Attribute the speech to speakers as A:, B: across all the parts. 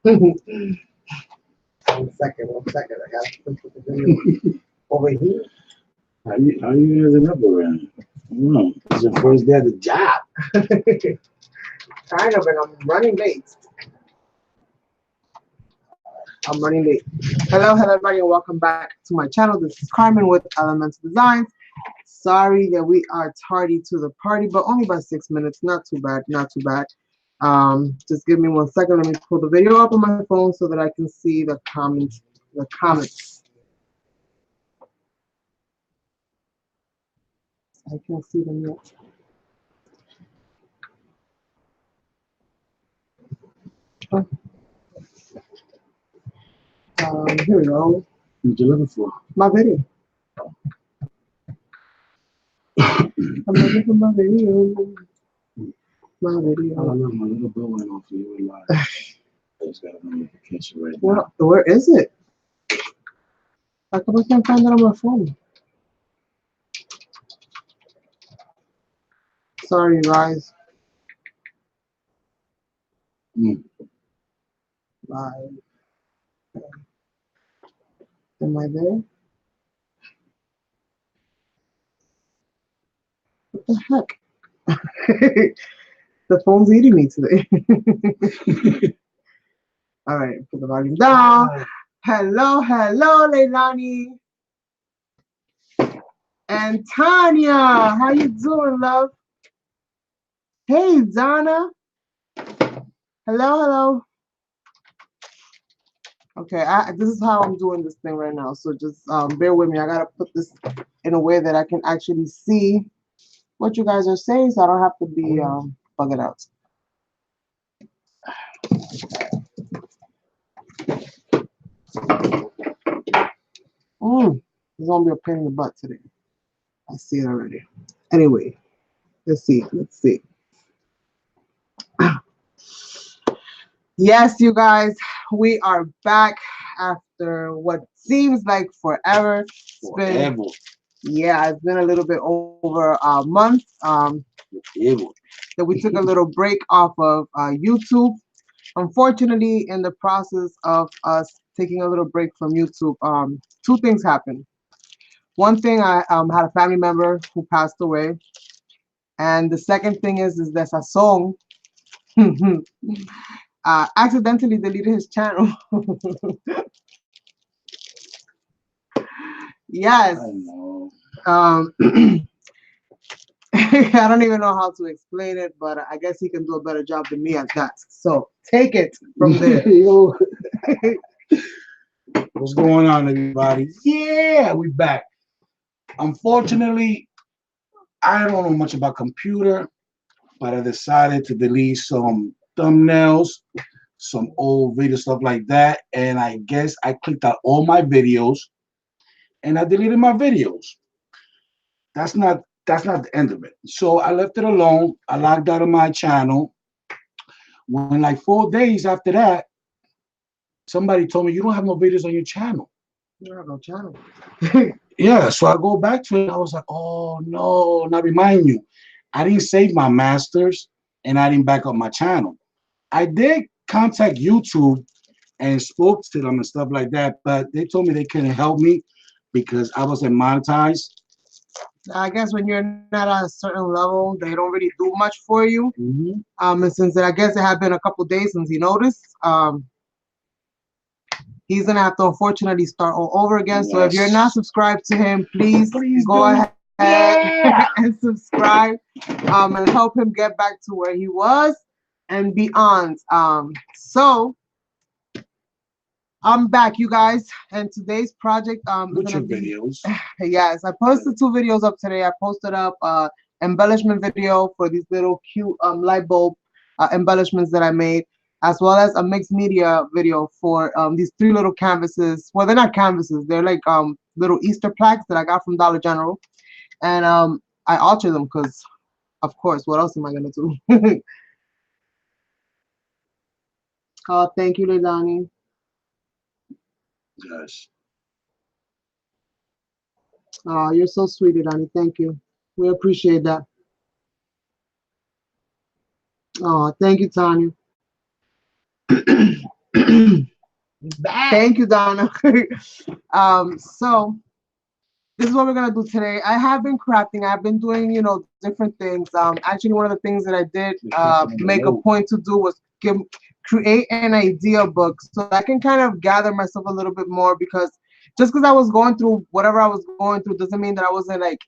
A: One second. I gotta put the video over here.
B: How you guys up around? No, it's your first day at the job.
A: Kind of, and I'm running late. Hello, everybody, and welcome back to my channel. This is Carmen with Elemental Designs. Sorry that we are tardy to the party, but only by 6 minutes. Not too bad, not too bad. Just give me 1 second. Let me pull the video up on my phone so that I can see the comments. I can't see them yet. Here we go.
B: What you looking for?
A: My video. I'm looking for my video. My video.
B: Oh, look, my little bill went off for you in live. I just got a notification right now.
A: Where is it? How come I can't find it on my phone? Sorry, guys. Live. Am I there? What the heck? The phone's eating me today. All right, put the volume down. Hello, Leilani. And Tanya, how you doing, love? Hey, Donna. Hello. Okay, this is how I'm doing this thing right now. So just bear with me. I gotta put this in a way that I can actually see what you guys are saying, so I don't have to be bugging out. It's gonna be a pain in the butt today. I see it already. Anyway, let's see. Yes, you guys, we are back after what seems like forever. It's been a little bit over a month. That we took a little break off of YouTube. Unfortunately, in the process of us taking a little break from YouTube, two things happened. One thing, I had a family member who passed away, and the second thing is that Sazon accidentally deleted his channel. Yes.
B: I know.
A: I don't even know how to explain it, but I guess he can do a better job than me at that. So take it from there.
B: What's going on, everybody? Yeah, we back. Unfortunately, I don't know much about computer, but I decided to delete some thumbnails, some old video stuff like that, and I guess I clicked out all my videos and I deleted my videos. That's not the end of it. So I left it alone. I logged out of my channel. When like 4 days after that, somebody told me, you don't have no videos on your channel.
A: You don't have no channel.
B: Yeah, so I go back to it. I was like, oh no. Now remind you, I didn't save my masters and I didn't back up my channel. I did contact YouTube and spoke to them and stuff like that, but they told me they couldn't help me because I wasn't monetized.
A: I guess when you're not at a certain level, they don't really do much for you. And since I guess it had been a couple days since he noticed, he's gonna have to unfortunately start all over again. Yes. So if you're not subscribed to him, please go ahead and subscribe and help him get back to where he was and beyond. So I'm back, you guys, and today's project
B: with your videos.
A: Yes, I posted 2 videos up today. I posted up embellishment video for these little cute light bulb embellishments that I made, as well as a mixed media video for these 3 little canvases. Well, they're not canvases, they're like little Easter plaques that I got from Dollar General, and I altered them because, of course, what else am I gonna do? Oh, thank you, Leilani.
B: Yes.
A: Oh, you're so sweet, Leilani. Thank you. We appreciate that. Oh, thank you, Tanya. Thank you, Donna. So this is what we're gonna do today. I have been crafting. I've been doing, different things. Actually, one of the things that I did make a point to do was create an idea book so that I can kind of gather myself a little bit more, because just because I was going through whatever I was going through doesn't mean that I wasn't like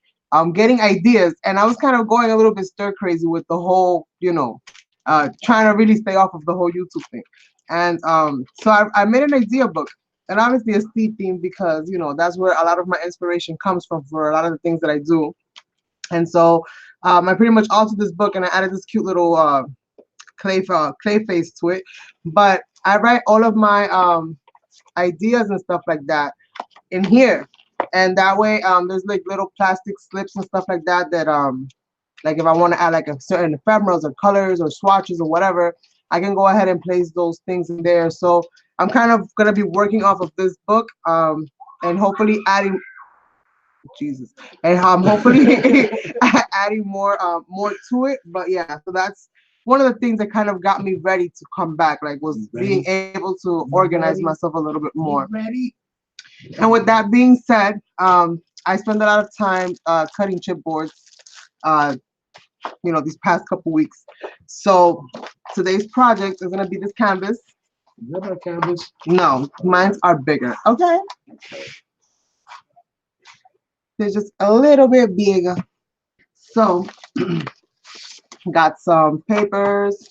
A: getting ideas. And I was kind of going a little bit stir crazy with the whole, trying to really stay off of the whole YouTube thing. And so I made an idea book, and obviously a sea theme, because that's where a lot of my inspiration comes from for a lot of the things that I do. And so I pretty much altered this book, and I added this cute little clay face to it. But I write all of my ideas and stuff like that in here, and that way there's like little plastic slips and stuff like that, that like if I want to add like a certain ephemerals or colors or swatches or whatever, I can go ahead and place those things in there. So I'm kind of gonna be working off of this book, and hopefully adding Jesus, and hopefully adding more to it. But yeah, so that's one of the things that kind of got me ready to come back, like was being able to organize myself a little bit more. And with that being said, I spend a lot of time cutting chipboards, uh, these past couple weeks. So today's project is gonna be this canvas.
B: Is that a canvas?
A: No, mines are bigger. Okay, they're just a little bit bigger. So got some papers,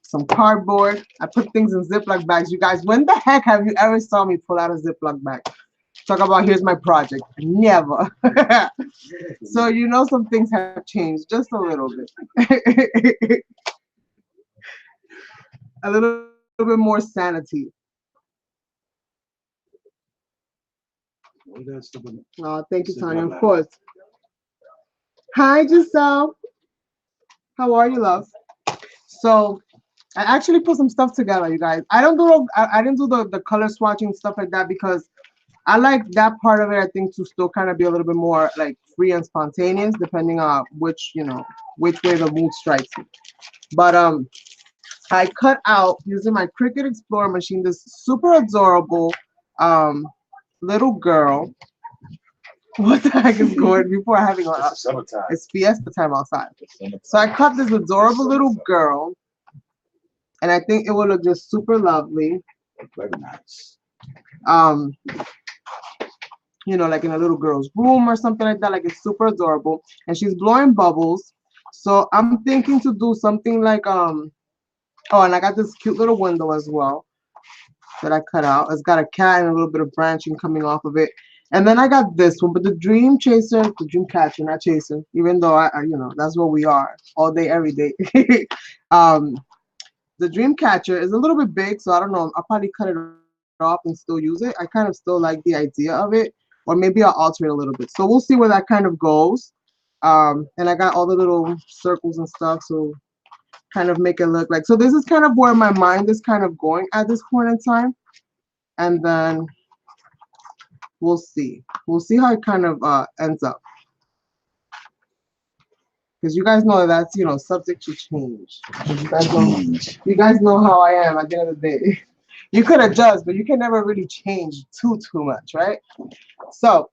A: some cardboard. I put things in Ziploc bags. You guys, when the heck have you ever saw me pull out a Ziploc bag? Talk about here's my project. Never. So some things have changed just a little bit. A little bit more sanity. Oh, thank you, Tanya. Of course. Hi, Giselle. How are you, love? So I actually put some stuff together, you guys. I didn't do the color swatching stuff like that, because I like that part of it, I think, to still kind of be a little bit more like free and spontaneous, depending on which way the mood strikes me. But I cut out, using my Cricut Explorer machine, this super adorable little girl. What the heck is going before having it's fiesta time outside. So I cut this adorable little girl, and I think it will look just super lovely.
B: Very nice.
A: Like in a little girl's room or something like that. Like, it's super adorable, and she's blowing bubbles. So I'm thinking to do something like oh, and I got this cute little window as well that I cut out. It's got a cat and a little bit of branching coming off of it. And then I got this one, but the dream catcher, not chaser, even though I that's what we are all day, every day. The dream catcher is a little bit big, so I don't know. I'll probably cut it off and still use it. I kind of still like the idea of it, or maybe I'll alter it a little bit. So we'll see where that kind of goes. And I got all the little circles and stuff, so kind of make it look like. So this is kind of where my mind is kind of going at this point in time, and then we'll see. We'll see how it kind of ends up, because you guys know that's subject to change. You guys know how I am at the end of the day. You could adjust, but you can never really change too much, right? So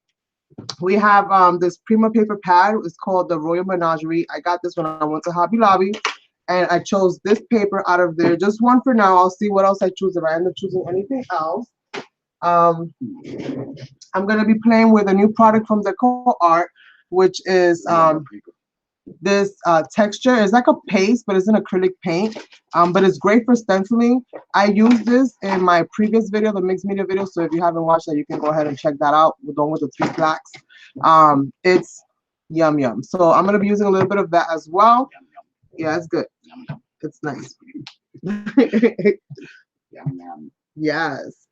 A: we have this Prima paper pad. It's called the Royal Menagerie. I got this when I went to Hobby Lobby, and I chose this paper out of there. Just one for now. I'll see what else I choose if I end up choosing anything else. I'm gonna be playing with a new product from Decoart, which is this texture. Is like a paste, but it's an acrylic paint. But it's great for stenciling. I used this in my previous video, the mixed media video. So if you haven't watched that, you can go ahead and check that out. We're done with the 3 plaques. It's yum yum. So I'm gonna be using a little bit of that as well. Yeah, it's good. It's nice. Yes.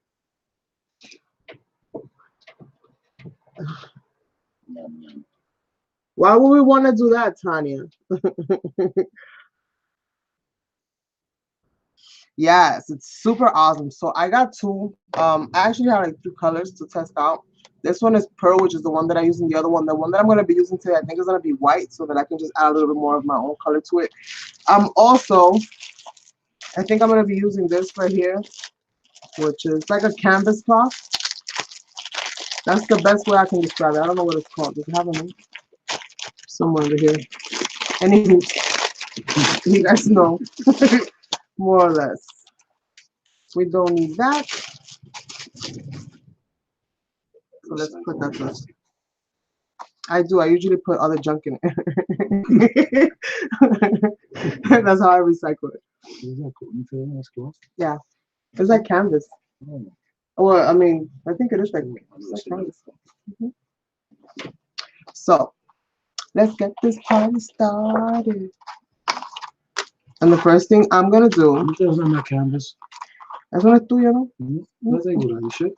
A: Why would we want to do that, Tanya? Yes, it's super awesome. So I got 2. I actually have like 2 colors to test out. This one is pearl, which is the one that I use in the other one. The one that I'm going to be using today, I think, is going to be white, so that I can just add a little bit more of my own color to it. Also, I think I'm going to be using this right here. which is like a canvas cloth. That's the best way I can describe it. I don't know what it's called. Does it have a name? Somewhere over here. Anywho, you guys know more or less. We don't need that. So let's put that first. I do. I usually put other junk in it. That's how I recycle it. Yeah. It's like canvas. Well, I mean, I think it is like canvas. So, let's get this party started. And the first thing I'm going to do...
B: That's not my canvas.
A: Eso no es tuyo, ¿no?
B: That's seguro, you should.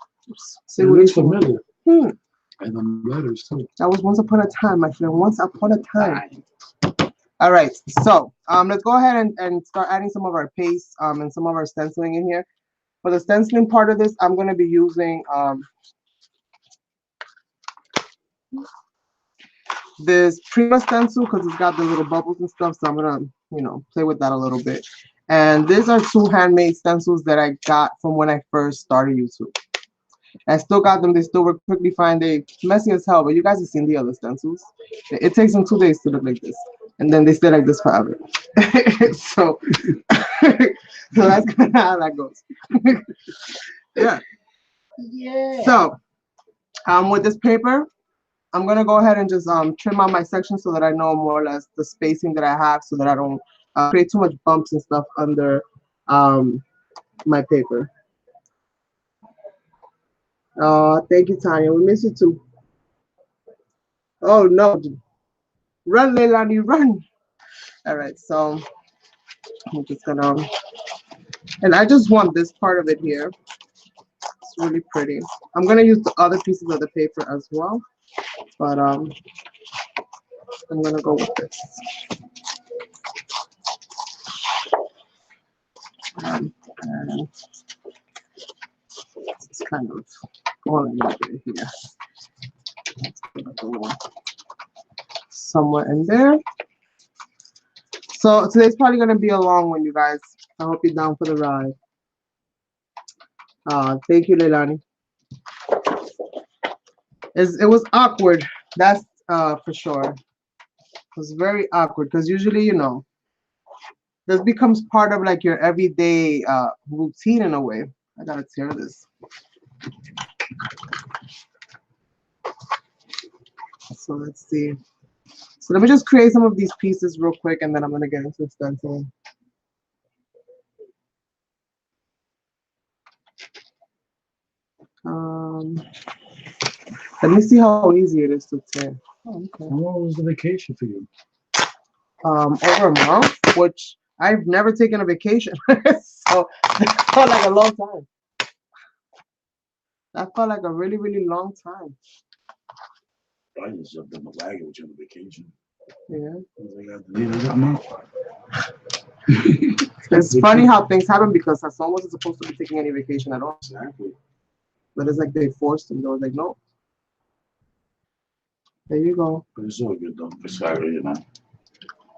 A: It
B: looks familiar. And the letters, too.
A: That was once upon a time, my friend. Once upon a time. All right. So, let's go ahead and start adding some of our paste and some of our stenciling in here. For the stenciling part of this, I'm going to be using this Prima stencil because it's got the little bubbles and stuff. So I'm going to, you know, play with that a little bit. And these are 2 handmade stencils that I got from when I first started YouTube. I still got them. They still work perfectly fine. They messy as hell, but you guys have seen the other stencils. It takes them 2 days to look like this. And then they stay like this forever. So that's kind of how that goes. Yeah. So with this paper, I'm going to go ahead and just trim out my section so that I know more or less the spacing that I have so that I don't create too much bumps and stuff under my paper. Thank you, Tanya. We miss you too. Oh, no. Run, Leilani, run. All right, so I'm just going to... And I just want this part of it here. It's really pretty. I'm going to use the other pieces of the paper as well. But I'm going to go with this. And it's kind of going a little bit here. Somewhere in there. So today's probably going to be a long one, you guys. I hope you're down for the ride. Thank you, Leilani. It was awkward. That's for sure. It was very awkward because usually, you know, this becomes part of like your everyday routine in a way. I gotta tear this. So let's see. So let me just create some of these pieces real quick and then I'm gonna get into stenciling. Let me see how easy it is to tear. Oh, okay.
B: How long was the vacation for you?
A: Over a month, which I've never taken a vacation. So that felt like a long time. That felt like a really, really long time.
B: I just jumped in the wagon with you on vacation.
A: Yeah.
B: It's
A: funny how things happen because Sazon wasn't supposed to be taking any vacation at all.
B: Exactly.
A: But it's like they forced him. They was like, no. There you go.
B: But it's all good though. It's Saturday, you know.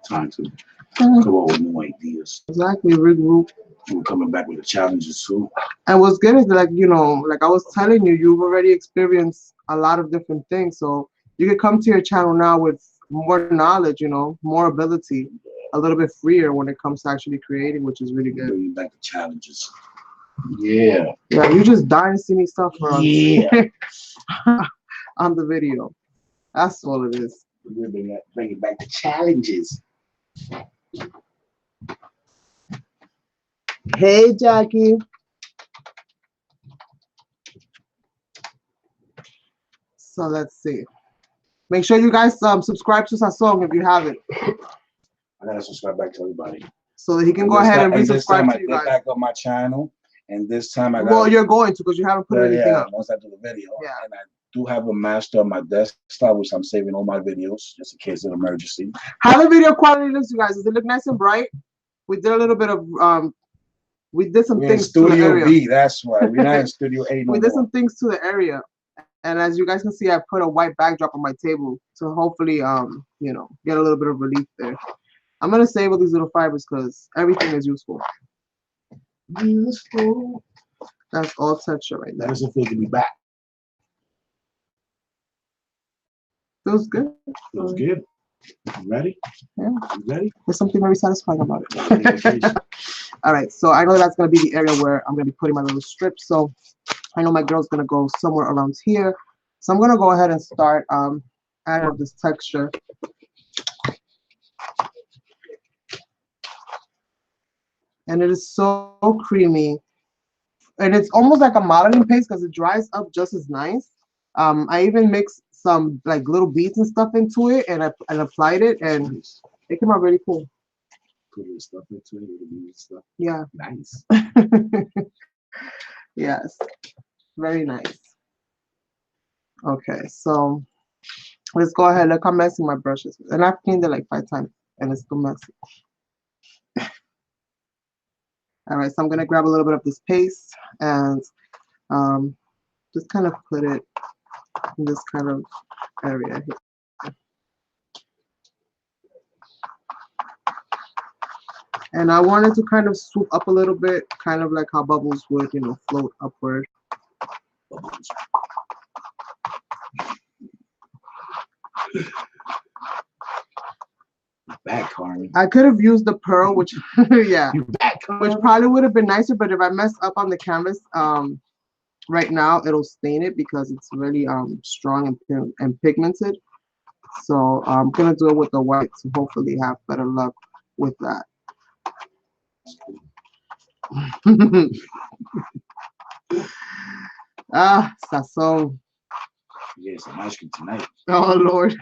B: Time to come up with new ideas.
A: Exactly, regroup.
B: We're coming back with the challenges too.
A: And what's good is that, like, you know, like I was telling you, you've already experienced a lot of different things. So you can come to your channel now with more knowledge, you know, more ability, a little bit freer when it comes to actually creating, which is really good.
B: Bringing back the challenges. Yeah.
A: Yeah, you just dying to see me suffer on, on the video. That's all it is.
B: We're bringing back the challenges.
A: Hey, Jackie. So let's see. Make sure you guys subscribe to Sazon if you haven't.
B: I gotta subscribe back to everybody.
A: So that he can go ahead and resubscribe to you guys.
B: I back up my channel, and this time I got.
A: Well, you're going to because you haven't put anything up.
B: Once I do the video, and I do have a master on my desktop, which I'm saving all my videos just in case of an emergency.
A: How the video quality looks, you guys? Does it look nice and bright? We did a little bit of we did some things to the area.
B: Studio B, that's why we're not in Studio A no
A: We did some things to the area, and as you guys can see, I put a white backdrop on my table to hopefully you know, get a little bit of relief there. I'm gonna save all these little fibers because everything is useful.
B: Useful.
A: That's all texture right there.
B: That doesn't feel to be back.
A: Feels good.
B: Feels good. You ready?
A: Yeah.
B: You ready?
A: There's something very satisfying about it. All right, so I know that's gonna be the area where I'm gonna be putting my little strips. So I know my girl's gonna go somewhere around here. So I'm gonna go ahead and start adding up this texture. And it is so creamy. And it's almost like a modeling paste because it dries up just as nice. I even mixed some like little beads and stuff into it, and I applied it, and it came out really cool.
B: Put little stuff into it, little beads stuff.
A: Yeah.
B: Nice.
A: Yes. Very nice. Okay, so let's go ahead. Look how messy my brush is. And I've cleaned it like 5 times, and it's still messy. All right, so I'm gonna grab a little bit of this paste and just kind of put it in this kind of area here. And I wanted to kind of swoop up a little bit, kind of like how bubbles would, you know, float upward.
B: Back, Carmen.
A: I could have used the pearl, which yeah,
B: back,
A: which probably would have been nicer, but if I mess up on the canvas, right now it'll stain it because it's really strong and pigmented. So I'm gonna do it with the white to hopefully have better luck with that. Ah, Sazon.
B: Yeah, some ice cream tonight.
A: Oh Lord.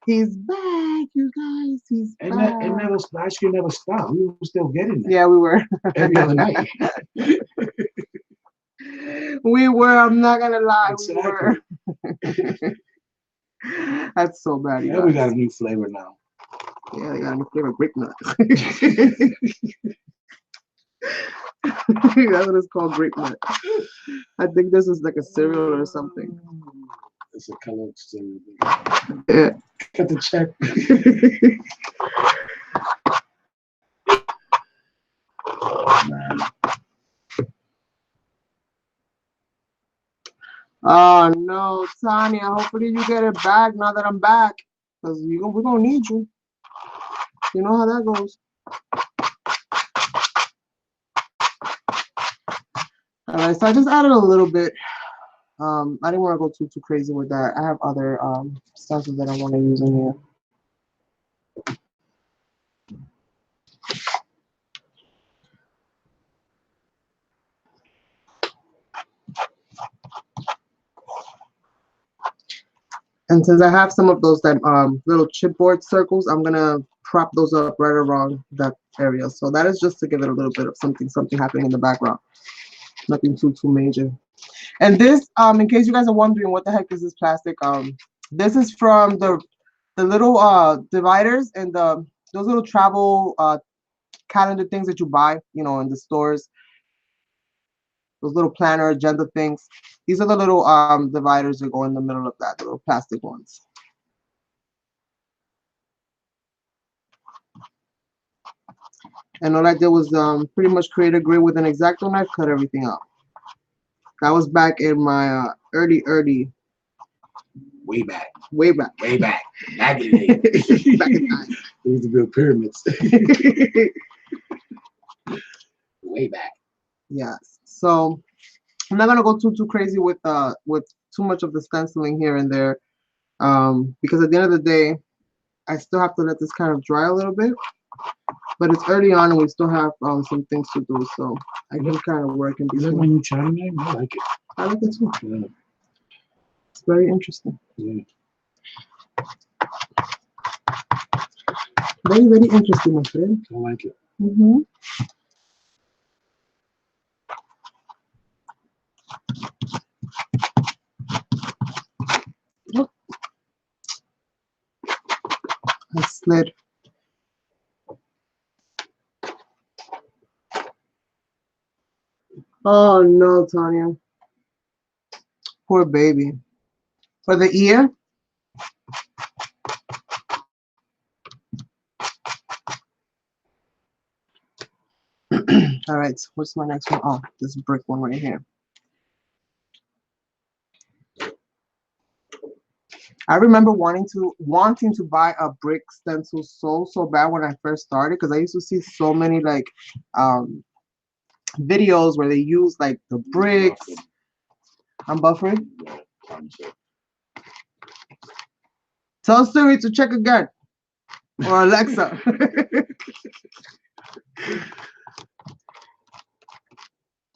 A: He's back, you guys. He's back.
B: The ice cream never stopped. We were still getting that.
A: Yeah, we were.
B: Every other night.
A: We were. I'm not gonna lie.
B: Exactly.
A: We were. That's so bad.
B: Yeah, we got a new flavor now.
A: Yeah, they got a new flavor, grape nut. That's what it's called, grape nut. I think this is like a cereal or something.
B: It's a color cereal.
A: Yeah.
B: Got the check.
A: Oh no, Tanya. Hopefully you get it back now that I'm back, because we're gonna need you. You know how that goes. All right, so I just added a little bit. I didn't want to go too crazy with that. I have other stencils that I want to use in here. And since I have some of those that little chipboard circles, I'm gonna prop those up right around that area. So that is just to give it a little bit of something happening in the background. Nothing too major. And this, in case you guys are wondering what the heck is this plastic, this is from the little dividers and those little travel calendar things that you buy, you know, in the stores. Those little planner agenda things. These are the little dividers that go in the middle of that, the little plastic ones. And all I did was pretty much create a grid with an X-Acto knife, cut everything out. That was back in my early.
B: Way back. Back in the day.
A: Back in time.
B: We used to build pyramids. Way back.
A: Yes. So I'm not gonna go too crazy with too much of the stenciling here and there, because at the end of the day, I still have to let this kind of dry a little bit. But it's early on, and we still have some things to do, so I can kind of work in between.
B: Is that when you try name? I like it.
A: I like it too.
B: Yeah.
A: It's very interesting.
B: Yeah.
A: Very interesting, my friend.
B: I like it.
A: Mm-hmm. Oh. I slid. Oh no, Tanya. Poor baby. For the ear? All right, what's my next one? Oh, this brick one right here. I remember wanting to buy a brick stencil so bad when I first started, because I used to see so many like videos where they use like the bricks. I'm buffering. Tell Siri to check again, or Alexa.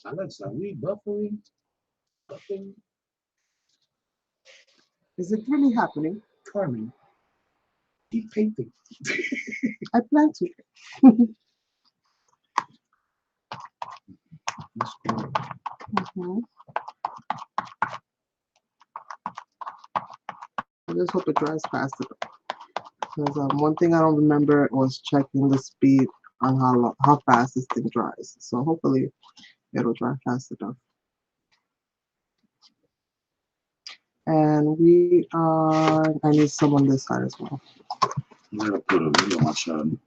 B: Alexa, we buffering.
A: Is it really happening?
B: Carmen, keep painting.
A: I plan to. Mhm. I just hope it dries faster. Because one thing I don't remember was checking the speed on how fast this thing dries. So hopefully it'll dry fast enough. And we are. I need some on this side as well.
B: I'm gonna put a video on my channel.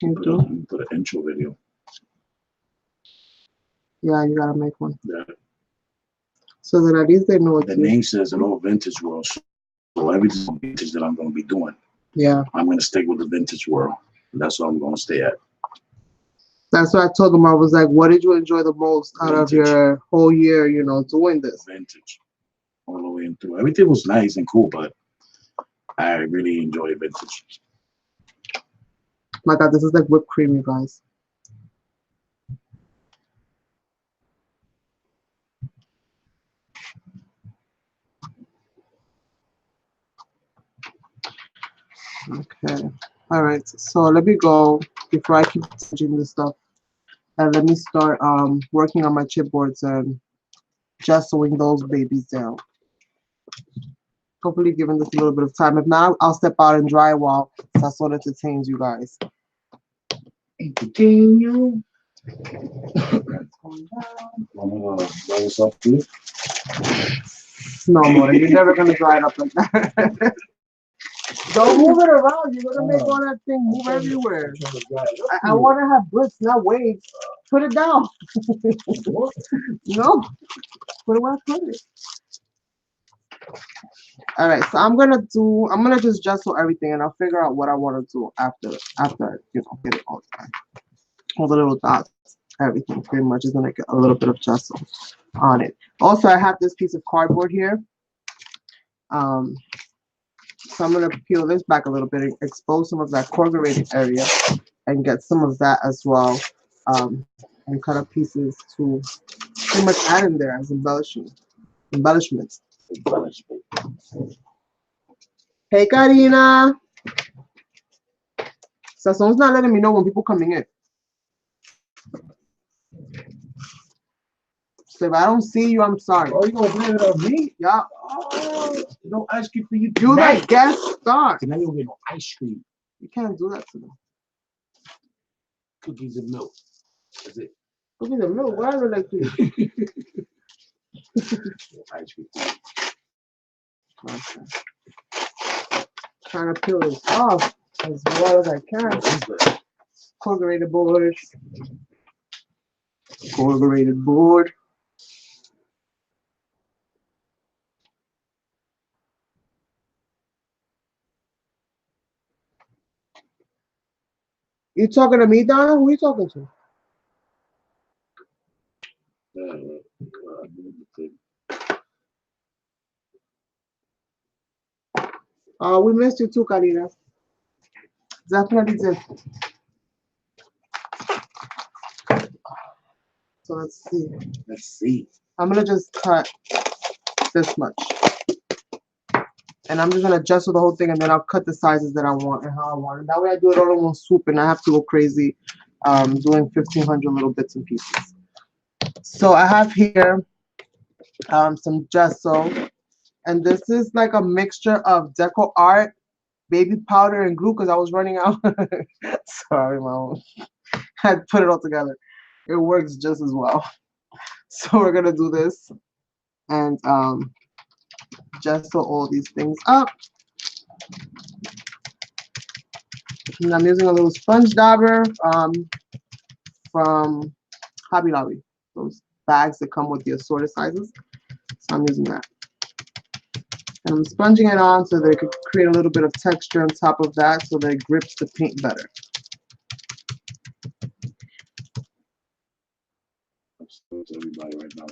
A: You do?
B: Put an intro video.
A: Yeah, you gotta make one.
B: Yeah.
A: So that at least they know what
B: the name says an old vintage world. So everything vintage that I'm gonna be doing.
A: Yeah.
B: I'm gonna stick with the vintage world. That's what I'm gonna stay at.
A: That's what I told them. I was like, what did you enjoy the most out of your whole year, doing this?
B: Vintage. All the way through. Everything was nice and cool, but I really enjoy vintage.
A: My God, this is like whipped cream, you guys. Okay. All right. So let me go before I keep changing this stuff. And let me start working on my chipboards and gessoing those babies down. Hopefully giving this a little bit of time. If not, I'll step out and dry while Sazon entertains you guys.
B: Entertain you.
A: No, more. You're never gonna dry it up like that. Don't move it around. You're gonna make all that thing move everywhere. I want to have bricks, not waves. Put it down. No. Where do I put it? All right, so I'm gonna just gesso everything, and I'll figure out what I want to do after get it all done. All the little dots, everything pretty much is gonna get a little bit of gesso on it. Also, I have this piece of cardboard here. So I'm gonna peel this back a little bit and expose some of that corrugated area, and get some of that as well, and cut up pieces to pretty much add in there as embellishments. Hey, Karina. Sazon's not letting me know when people coming in. So if I don't see you, I'm sorry.
B: Oh, you gonna blame it on me?
A: Yeah.
B: Oh, no ice cream for you.
A: You the guest star.
B: Now you don't get no ice cream.
A: You can't do that to me.
B: Cookies and milk. That's it.
A: Cookies and milk. What I look like to you?
B: Ice cream.
A: Okay. Trying to peel this off as well as I can. Corrugated board. Corrugated board. You talking to me, Donna? Who are you talking to? We missed you too, Karina. Definitely did. So let's see.
B: Let's see.
A: I'm gonna just cut this much. And I'm just gonna gesso the whole thing, and then I'll cut the sizes that I want and how I want. And that way I do it all in one swoop, and I have to go crazy doing 1,500 little bits and pieces. So I have here some gesso, and this is like a mixture of Decoart, baby powder, and glue because I was running out. Sorry, mom. I had to put it all together. It works just as well. So we're gonna do this and gesso all these things up. And I'm using a little sponge dauber from Hobby Lobby. Those bags that come with the assorted sizes. So I'm using that. And I'm sponging it on so that it could create a little bit of texture on top of that so that it grips the paint better.
B: Everybody right now,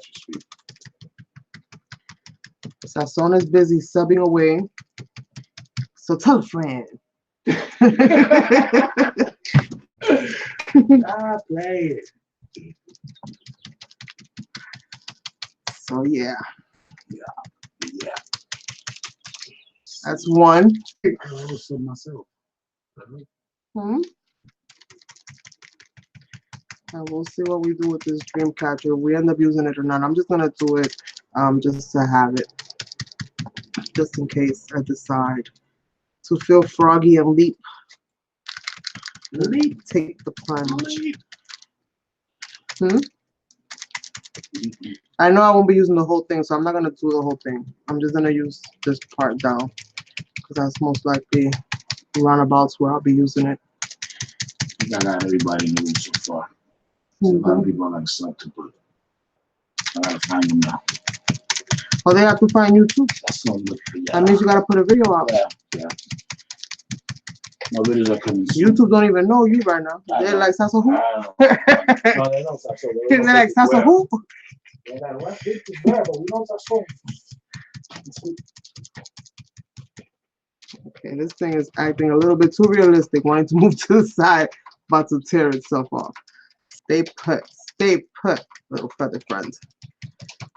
A: Sazon is busy subbing away. So tell a friend.
B: Play it.
A: So yeah.
B: Yeah.
A: That's one.
B: I also myself.
A: Hmm? And we'll see what we do with this dream catcher. We end up using it or not. I'm just gonna do it just to have it. Just in case I decide to feel froggy and leap. Take the plunge. Hmm? I know I won't be using the whole thing, so I'm not gonna do the whole thing. I'm just gonna use this part down because that's most likely roundabouts where I'll be using it.
B: I got everybody in the room so far. So a lot of people are like stuck to put. I gotta find them now.
A: Oh, they have to find you too. That means you gotta put a video out.
B: Yeah. No videos are coming soon.
A: YouTube don't even know you right now. They're like Sazon who?
B: No, they know Sazon.
A: They're like Sazon who?
B: They got what pictures where, but we know Sazon.
A: Okay, this thing is acting a little bit too realistic, wanting to move to the side, about to tear itself off. Stay put, little feather friend.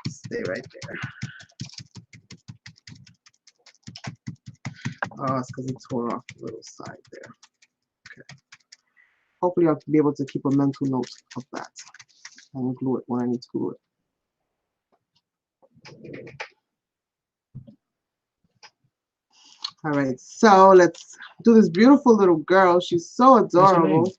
A: Stay right there. Oh, it's because it tore off the little side there. Okay. Hopefully I'll be able to keep a mental note of that and glue it when I need to glue it. All right, so let's do this beautiful little girl. She's so adorable.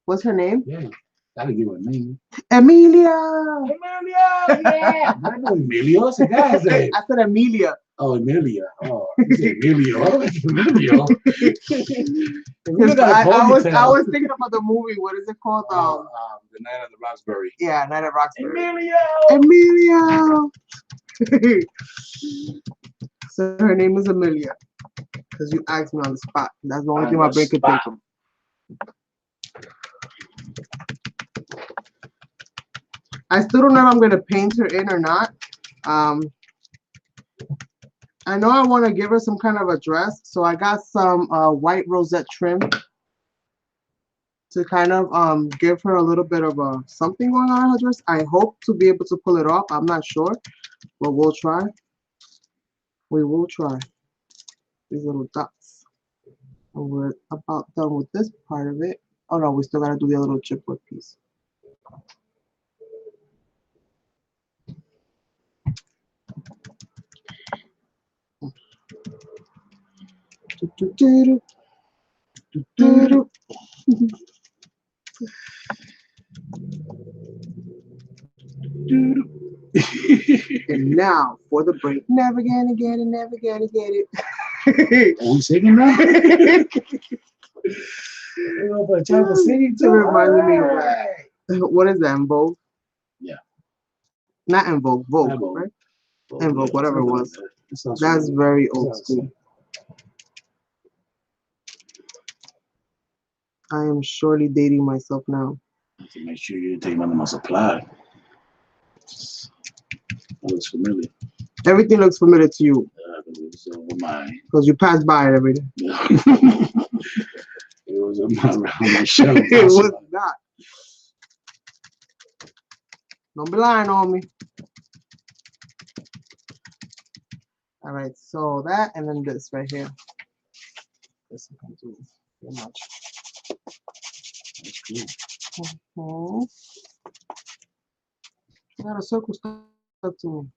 A: What's her name?
B: Yeah, gotta give her a name.
A: Emilia!
B: Emilia! Yeah! I know Emilio. It's a guy's name.
A: I said Emilia.
B: Oh, Emilia. Oh, you said Emilio. Emilio.
A: I was thinking about the movie. What is it called?
B: The Night of the Roxbury.
A: Yeah, Night of Roxbury.
B: Emilio!
A: Emilia! So her name is Emilia. Because you asked me on the spot. That's the only thing my brain could think of. I still don't know if I'm going to paint her in or not. I know I want to give her some kind of a dress. So I got some white rosette trim to kind of give her a little bit of a something going on in her dress. I hope to be able to pull it off. I'm not sure. But we'll try. We will try. These little dots. And we're about done with this part of it. Oh no, we still gotta do the little chipboard piece. And now for the break. Never gonna get it, never gonna get it.
B: Are we singing now? You know, but trying to sing
A: to remind me of that. What is that, in Vogue?
B: Yeah.
A: Not in Vogue, Vogue, right? In Vogue, whatever it was. That's very old school. I am surely dating myself now.
B: To make sure you take none of my supply. That looks familiar.
A: Everything looks familiar to you. Because you pass by it every day.
B: Yeah. It was on my shelf.
A: It was not. Don't be lying on me. All right, so that and then this right here. This I can do very much. That's cool. I got a circle stuck to me.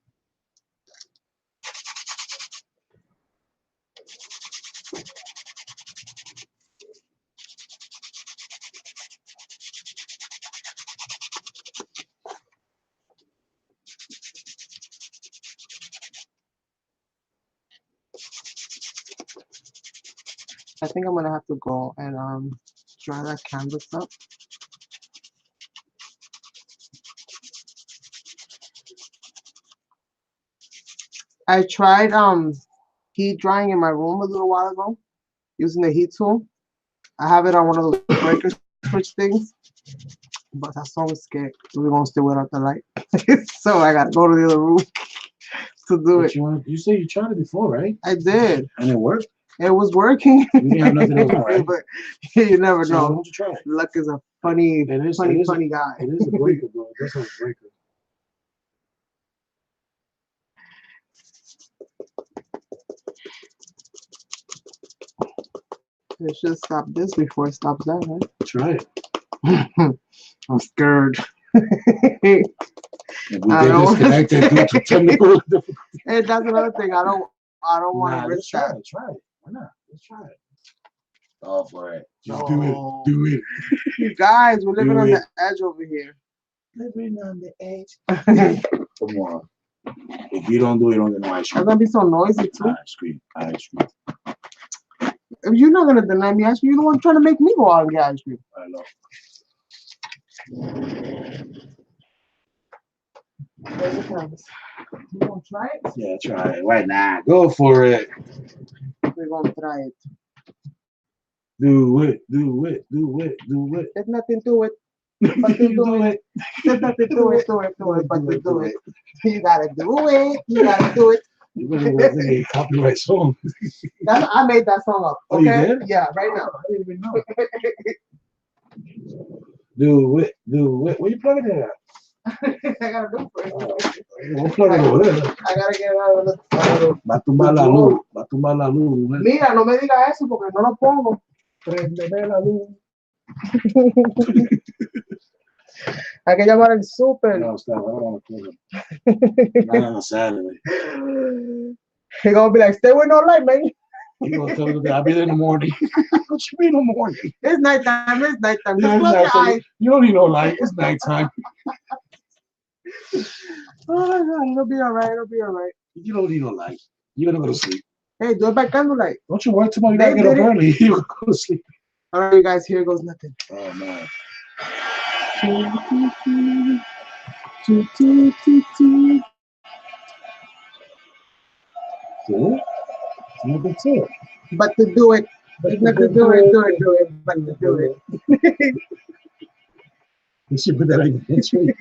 A: I think I'm gonna have to go and dry that canvas up. I tried heat drying in my room a little while ago using the heat tool. I have it on one of those breaker switch things, but that song is scared. We're gonna stay without the light, so I gotta go to the other room to do it.
B: You say you tried it before, right?
A: I did.
B: And it worked?
A: It was working.
B: You didn't have nothing else on, right?
A: But you never
B: So
A: know.
B: why don't you try it?
A: Luck is a funny guy.
B: It is a breaker, bro. That's a breaker.
A: It should stop this before it stops that, right?
B: Try it.
A: I'm scared.
B: If we get disconnected due to technical difficulties.
A: Hey, that's another thing. I don't want to risk that.
B: Try it. Why not? Let's try it. Go for it. Just
A: Oh.
B: do it.
A: You guys, we're living on the edge over here.
B: Living on the edge. Come on. If you don't do it, you don't get no ice
A: It's
B: cream.
A: gonna be so noisy too.
B: Ice cream. Ice cream.
A: If you're not gonna deny me ice cream, you're the one trying to make me go out and get ice cream.
B: I know.
A: You gonna try it?
B: Yeah, try it. Why not? Go for it.
A: We're gonna try it.
B: Do it. Do it. Do it. Do it.
A: There's nothing to it. But to do it. There's nothing to it, but to do it. You gotta do it. You gotta do it.
B: You better go sing a copyright song.
A: I made that song up.
B: Oh, you
A: Okay?
B: did?
A: Yeah, right now.
B: I didn't even know. Do it. Do it. Where you plugging it at?
A: I gotta do it.
B: Don't plug it over there.
A: I gotta get out of the.
B: Va a tumbar la luz. Va a tumbar la luz.
A: Mira, no me digas eso porque no lo pongo.
B: Prendeme la luz.
A: Hay que llamar al súper.
B: No, stop. I don't want to plug it. Not on a Saturday.
A: He gonna be like, stay with no light, man.
B: You gonna tell me that I'll be there in the morning. What you mean in the morning?
A: It's nighttime. It's nighttime.
B: Yeah,
A: Just close your eyes.
B: you don't need no light. It's nighttime.
A: Oh my God, it'll be all right. It'll be all right.
B: You don't need no light. You're gonna go to sleep.
A: Hey, do it by candlelight.
B: Don't you work tomorrow? You gotta get up early. You go to sleep.
A: All right, you guys. Here goes nothing.
B: Oh man. See? You can see it.
A: But to do it, it's not to do it, but to do it.
B: You should put that on your entry.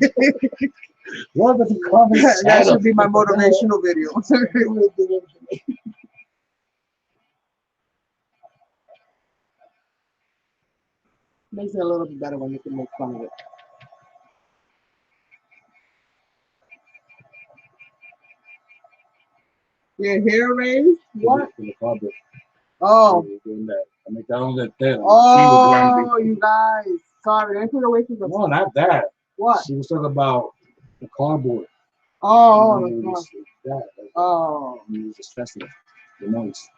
B: What about the comments?
A: That should be my motivational video. Makes it a little bit better when you can make fun of it. Your hair raised? What?
B: In the cardboard.
A: Oh.
B: Doing that. I mean, that was that.
A: Oh, you guys. Sorry, I put away from the.
B: No, not that.
A: What?
B: She was talking about the cardboard.
A: Oh,
B: that.
A: Oh.
B: You was stressing the noise.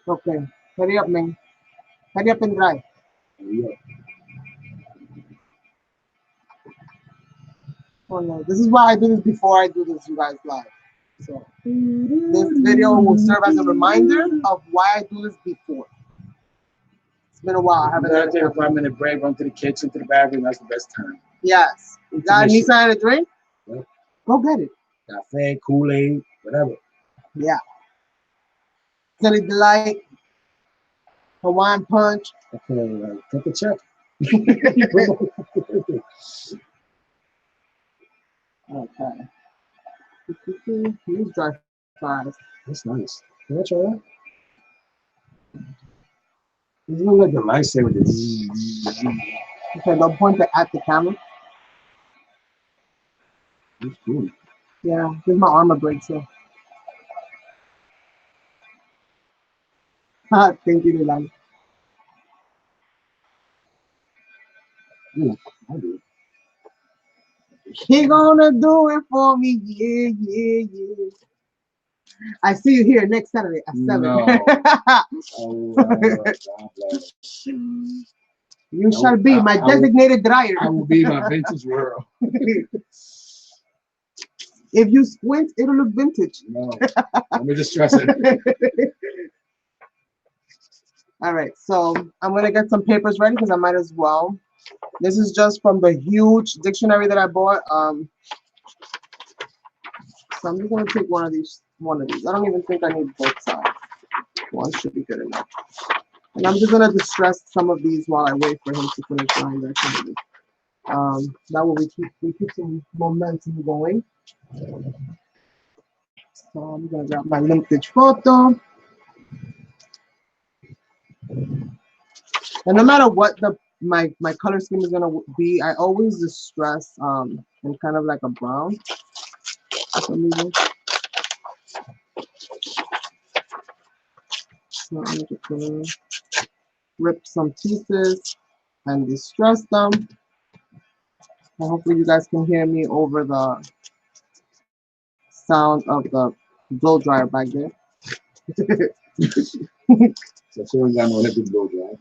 A: Okay. Hurry up, man. Hurry up and dry.
B: Hurry up.
A: Oh no. This is why I do this before I do this, you guys, live. So this video will serve as a reminder of why I do this before. It's been a while. I haven't
B: had to take a 5-minute break, run to the kitchen, to the bathroom. That's the best time.
A: Yes. You got need something to drink?
B: Yep.
A: Go get it.
B: Cafe, Kool-Aid, whatever.
A: Yeah. Sunny Delight, Hawaiian Punch.
B: Okay, take a check.
A: Okay. Use dry fries.
B: That's nice. Can I try that? It's not like the lightsaber.
A: Okay, don't point it at the camera.
B: That's cool.
A: Yeah, give my arm a break, so. Thank you, Milan.
B: I do.
A: He gonna do it for me, yeah, yeah, yeah. I see you here next Saturday at 7.
B: No.
A: You shall be my designated dryer.
B: I will be my vintage world.
A: If you squint, it'll look vintage.
B: No, let me just stress it.
A: All right, so I'm gonna get some papers ready because I might as well. This is just from the huge dictionary that I bought. So I'm just gonna take one of these. I don't even think I need both sides. One should be good enough. And I'm just gonna distress some of these while I wait for him to finish drying their candy. That way we keep some momentum going. So I'm gonna grab my vintage photo. And no matter what my color scheme is gonna be, I always distress in kind of like a brown for some reason. So I'm just gonna rip some pieces and distress them. And hopefully you guys can hear me over the sound of the blow dryer back there.
B: So someone got no electric blow dryer.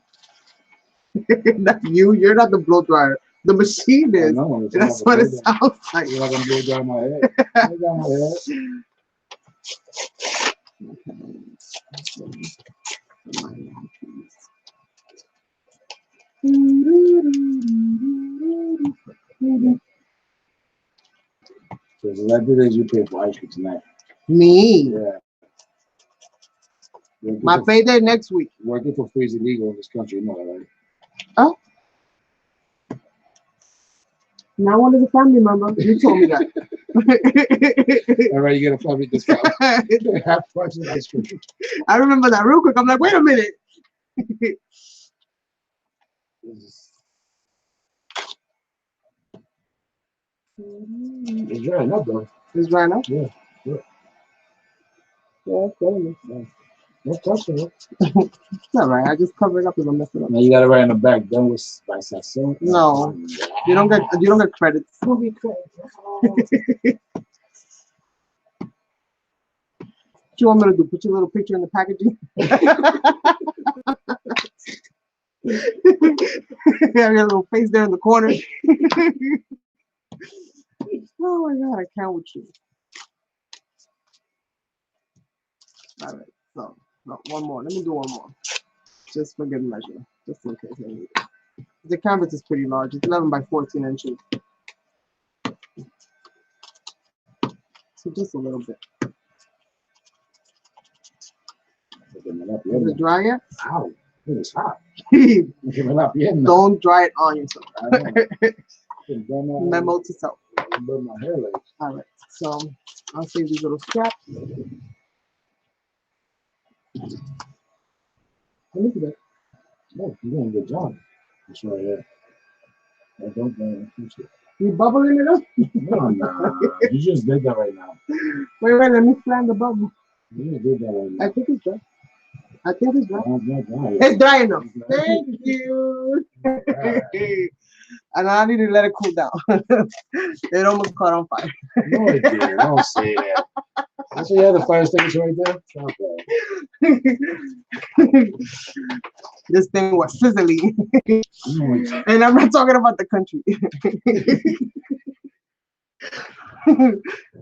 A: Not you, you're not the blow dryer. The machine is.
B: No,
A: that's what it sounds like.
B: You're not gonna blow dry my head. I got my head. So as elected as you pay for ice cream tonight.
A: Me.
B: Yeah.
A: My payday next week.
B: Working for free is illegal in this country, you know that, right?
A: Oh. Now one is a family member. You told me that.
B: All right, you get a family discount. Half price of ice cream.
A: I remember that real quick. I'm like, wait a minute.
B: It's drying up, though.
A: It's drying up?
B: Yeah. Yeah.
A: Yeah, it's good.
B: No pressure.
A: It's all right. I just cover it up and I mess it up.
B: Now you got it right in the back. Done with by Sazon.
A: No, you don't get credits. You don't get credits. What you want me to do? Put your little picture in the packaging? Have your little face there in the corner. Oh my god, I can't with you. All right, so no, one more. Let me do one more. Just for good measure, just in case I need it. The canvas is pretty large. It's 11 by 14 inches. So just a little bit. Is it dry yet?
B: Ow, it's hot.
A: Don't dry it on yourself. Memo to self. All right, so I'll save these little straps. Look at that.
B: Oh, you're doing a good job. That's right here. I don't push it.
A: You bubbling it up?
B: No, you just did that right now.
A: Wait, let me flatten the bubble.
B: You just did that right now.
A: I think it's dry. It's dry.
B: Dry.
A: It's dry enough. Thank you. And I need to let it cool down. It almost caught on fire.
B: No, it didn't. Don't say that. That's why you have the fire extinguisher right there? Okay.
A: This thing was sizzling. And I'm not talking about the country.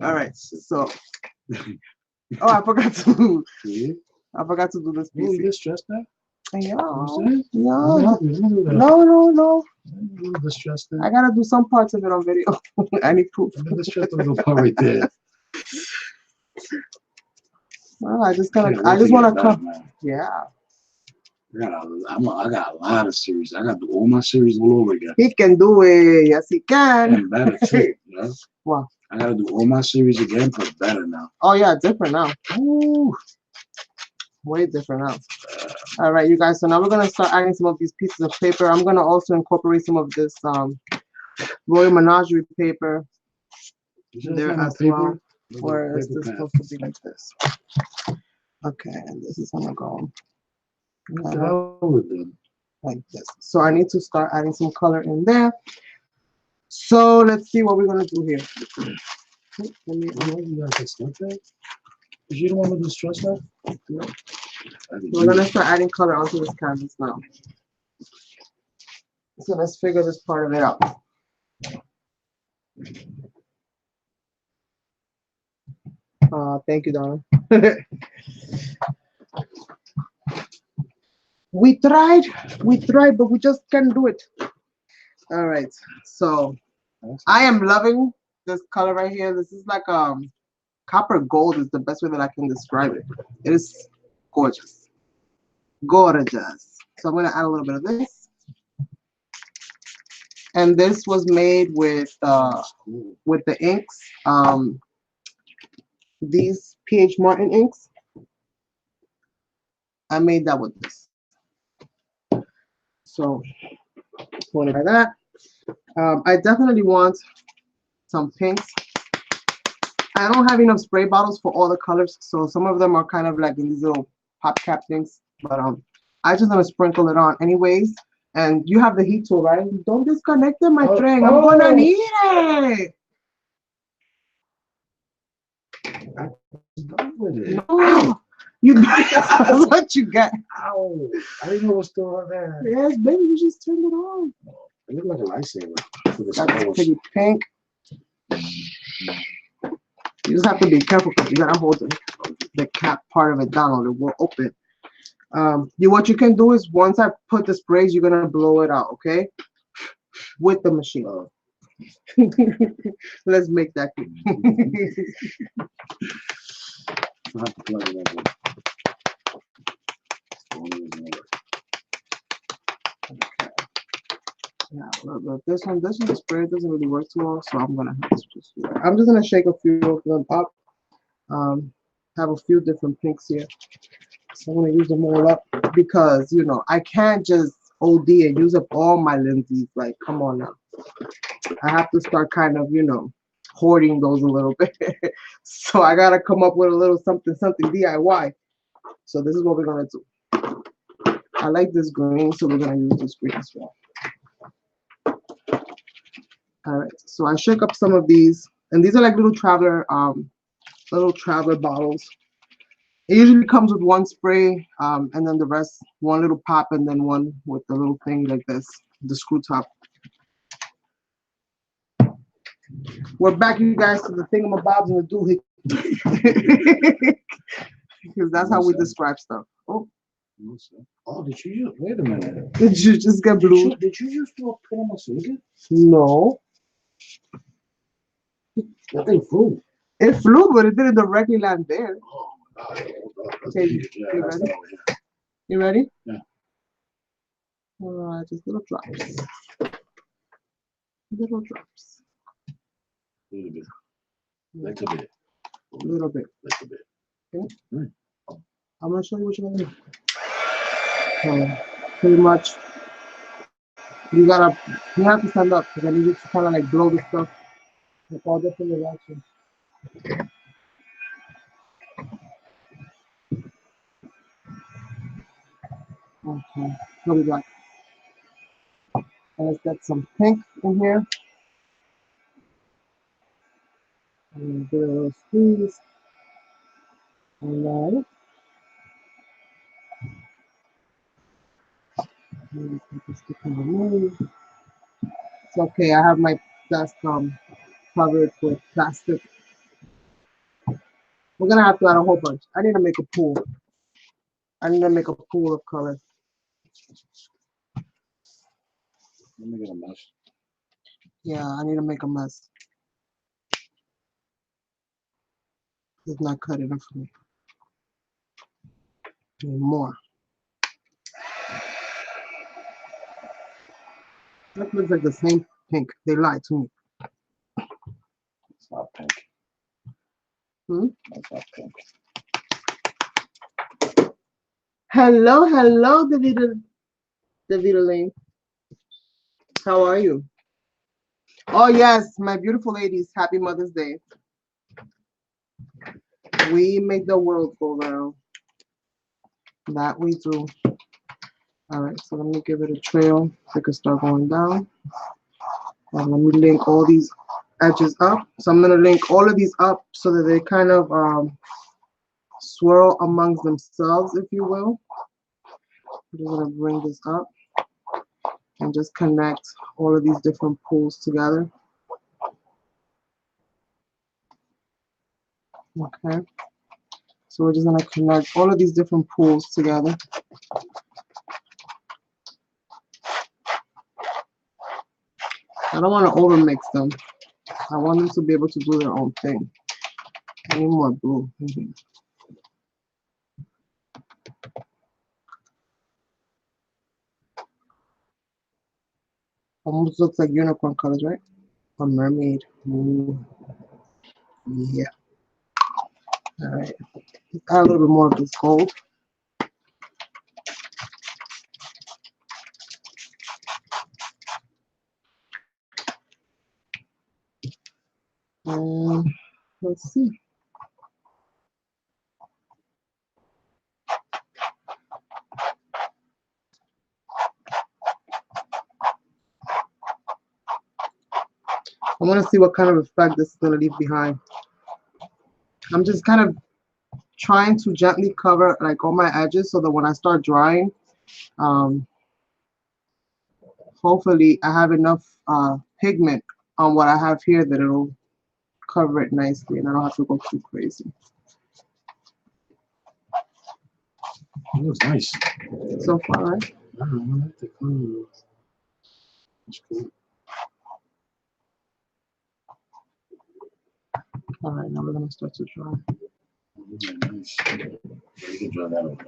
A: All right, so I forgot to do this piece.
B: You get stressed out?
A: Yeah.
B: No.
A: I gotta do some parts of it on video. I need proof.
B: The stressed little part right there.
A: Well, I just want to come. Yeah.
B: I got a lot of series. I got to do all my series all over again.
A: He can do it. Yes, he can.
B: And better too. You know?
A: Wow.
B: I got to do all my series again, but better now.
A: Oh yeah, different now. Ooh. Way different now. All right, you guys. So now we're gonna start adding some of these pieces of paper. I'm gonna also incorporate some of this Royal Menagerie paper there as well. Or is this supposed to be like this? Okay, and this is gonna go like this. So I need to start adding some color in there. So let's see what we're gonna do here.
B: You don't want to do stress that?
A: No. We're gonna start adding color onto this canvas now. So let's figure this part of it out. Thank you, Donna. We tried, but we just can't do it. All right, so I am loving this color right here. This is like Copper gold is the best way that I can describe it. It is gorgeous. Gorgeous. So I'm gonna add a little bit of this. And this was made with the inks. These PH Martin inks. I made that with this. So want to try that. I definitely want some pinks. I don't have enough spray bottles for all the colors, so some of them are kind of like in these little pop cap things. But I just gonna sprinkle it on anyways. And you have the heat tool, right? Don't disconnect it, my friend. I'm gonna need it. No, that's what you get.
B: Ow! I didn't know it was still on there.
A: Yes, baby, you just turned it on.
B: It looked like a lightsaber.
A: That's pretty pink. You just have to be careful because you gotta hold the cap part of it down or it will open. What you can do is once I put the sprays, you're gonna blow it out, okay? With the machine. Let's make that quick. Yeah, look, this one the spray doesn't really work too well, so I'm gonna have to just do that. I'm just gonna shake a few of them up. Have a few different pinks here. So I'm gonna use them all up because I can't just OD and use up all my lenses. Like, come on now. I have to start kind of, hoarding those a little bit. So I gotta come up with a little something DIY. So this is what we're gonna do. I like this green, so we're gonna use this green as well. All right, so I shake up some of these, and these are like little traveler bottles. It usually comes with one spray, and then the rest, one little pop, and then one with the little thing like this, the screw top. We're back, you guys, to the thingamabobs and the doohickey. Because that's how we describe stuff. Oh,
B: did you use? Wait a minute.
A: Did you just get blue?
B: Did you use to put on my scissors?
A: No.
B: That thing flew.
A: It flew, but it didn't directly land there.
B: Oh my God.
A: Okay, you ready? You ready?
B: Yeah.
A: All right, just little drops. Little drops.
B: A little bit. Little bit.
A: Little bit.
B: Little bit.
A: Okay.
B: Right.
A: I'm gonna show you what you're gonna do. Pretty much, you have to stand up because I need you to kind of like blow the stuff in all different directions. Okay, what we got? Let's get some pink in here. And do a little squeeze. And then it's okay. I have my desk covered with plastic. We're gonna have to add a whole bunch. I need to make a pool. I need to make a pool of colors.
B: Let me get a mess.
A: Yeah, I need to make a mess. It's not cut enough for me. I need more. That looks like the same pink. They lied to me.
B: It's not pink.
A: That's not pink. Hello, Davida Lane. How are you? Oh yes, my beautiful ladies. Happy Mother's Day. We make the world go round. That we do. All right, so let me give it a trail. They can start going down. And let me link all these edges up. So I'm gonna link all of these up so that they kind of swirl amongst themselves, if you will. I'm just gonna bring this up and just connect all of these different pools together. Okay. So we're just gonna connect all of these different pools together. I don't want to overmix them. I want them to be able to do their own thing. I need more blue. Mhm. Almost looks like unicorn colors, right? Or mermaid. Ooh. Yeah. All right. Add a little bit more of this gold. Let's see. I want to see what kind of effect this is going to leave behind. I'm just kind of trying to gently cover like all my edges so that when I start drying, um, hopefully I have enough pigment on what I have here that it'll cover it nicely and I don't have to go too crazy.
B: It looks nice.
A: So far, right?
B: I like the color. It's cool.
A: All right, now we're going to start to dry.
B: Nice. You can draw that over.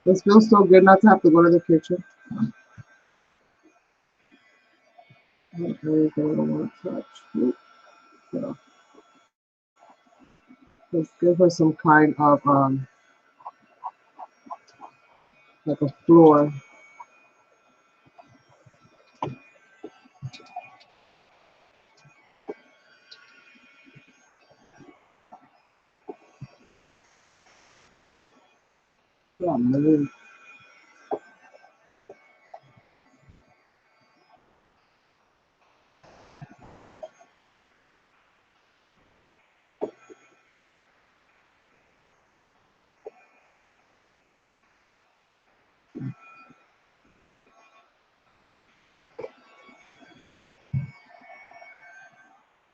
A: This feels so good not to have to go to the kitchen. I don't want to touch. So let's give her some kind of like a floor. Yeah, man.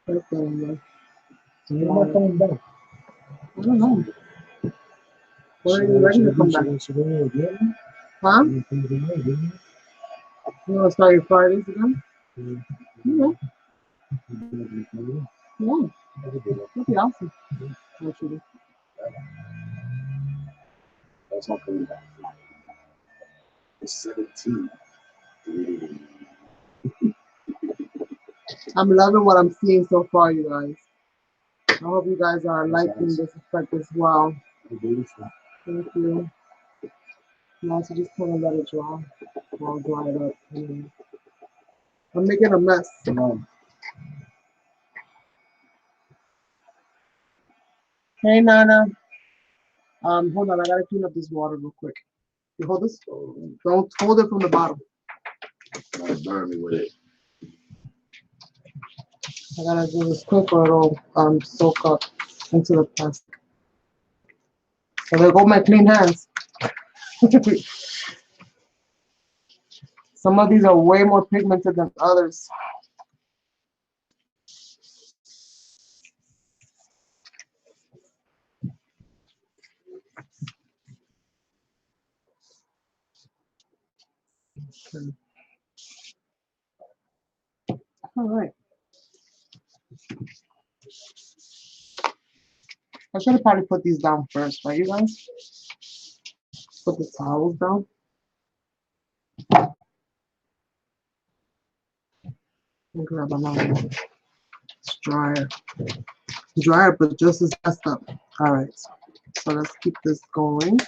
A: Okay.
B: So you're not coming back.
A: I don't know. When are you ready to come back? Huh? You want to start your Fridays again? Yeah. Yeah. That'd be awesome. Actually.
B: That's not coming back. It's 17.
A: I'm loving what I'm seeing so far, you guys. I hope you guys are liking this effect as well. Thank you. Now to just kind of let it dry. I'll dry it up. I'm making a mess. Hey Nana. Hold on, I gotta clean up this water real quick. You hold this? Don't hold it from the bottom.
B: Don't burn me with it.
A: I gotta do this quick or it'll soak up into the plastic. So there go my clean hands. Some of these are way more pigmented than others. Okay. All right. I should have probably put these down first, right, you guys? Put the towels down. And grab another one. It's drier. Drier, but just as messed up. All right. So let's keep this going.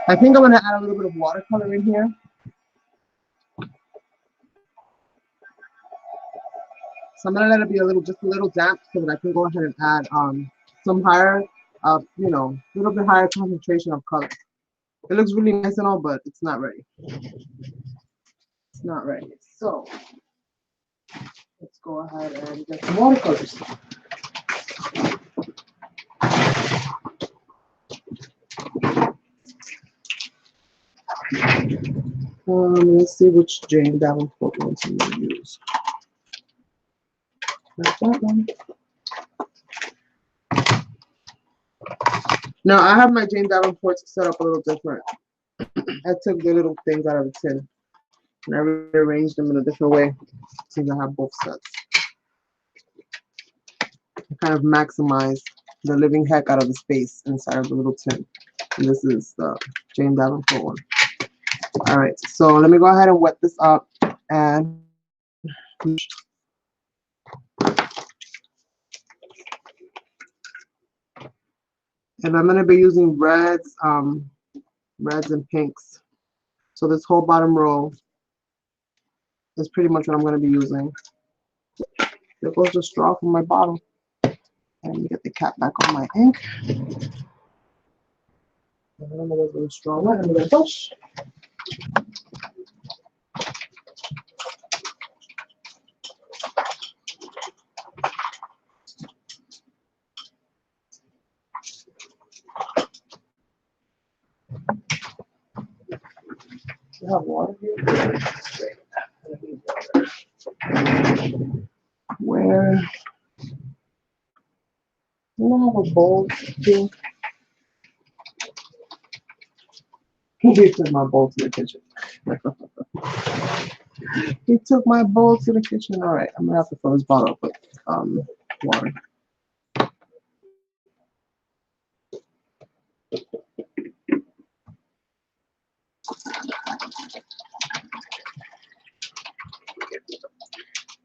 A: I think I'm gonna add a little bit of watercolor in here. So I'm gonna let it be just a little damp so that I can go ahead and add some higher, a little bit higher concentration of color. It looks really nice and all, but it's not ready. It's not ready. So let's go ahead and get some watercolors. Let's see which Jane Davenport ones I'm gonna use. Not that one. Now I have my Jane Davenport set up a little different. I took the little things out of the tin and I rearranged them in a different way since I have both sets. I kind of maximize the living heck out of the space inside of the little tin. And this is the Jane Davenport one. All right, so let me go ahead and wet this up and I'm gonna be using reds and pinks. So this whole bottom row is pretty much what I'm gonna be using. There goes the straw from my bottle. And let me get the cap back on my ink. I don't know what's the straw went. I'm gonna push. Do you have water here? Where? You don't have a bowl here? He took my bowl to the kitchen. He took my bowl to the kitchen. All right, I'm gonna have to fill this bottle up with water.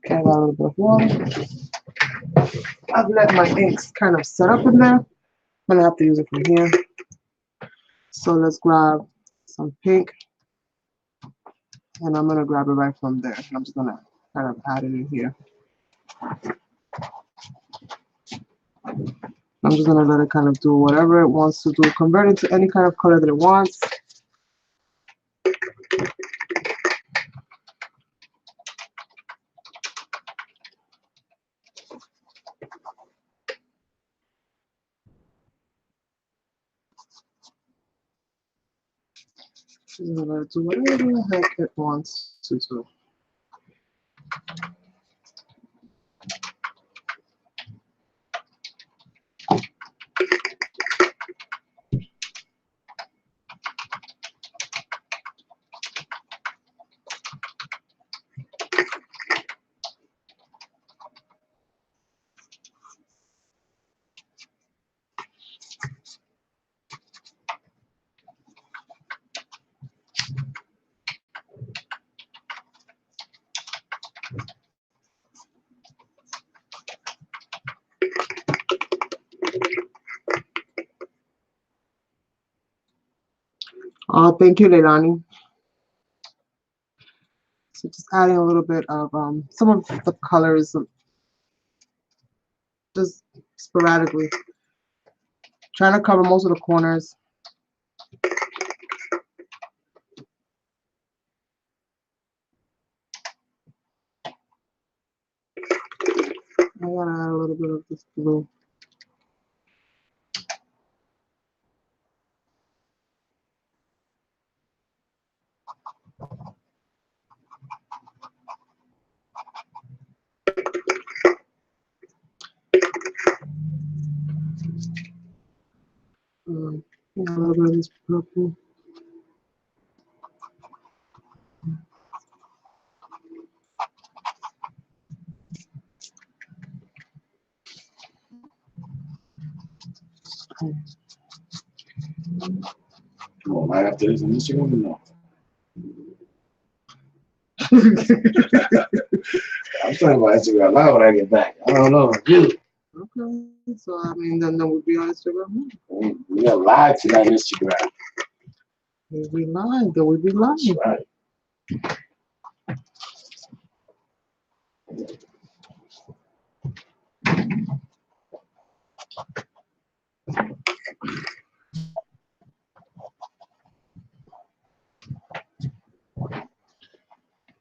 A: Okay, I got a little bit of water. I've let my inks kind of set up in there. I'm gonna have to use it from here. So let's grab some pink, and I'm gonna grab it right from there. I'm just gonna kind of add it in here. I'm just gonna let it kind of do whatever it wants to do, convert it to any kind of color that it wants. I'm gonna let it do whatever the heck it wants to do. Thank you, Leilani. So just adding a little bit of some of the colors, just sporadically. Trying to cover most of the corners. I gotta add a little bit of this blue. A little bit of this purple.
B: Well, right after this on Instagram, no. I'm talking about Instagram Live when I get back. I don't know. Dude.
A: Okay, so I mean, then we'll be on Instagram.
B: We are live tonight on Instagram.
A: We'll be live. Then we'll be live.
B: That's right.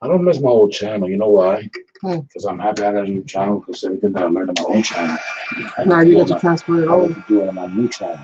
B: I don't miss my old channel. You know why? Because I'm happy I got a new channel. Because everything that I learned on my own channel,
A: now you get to transfer it over.
B: I do it on my new channel.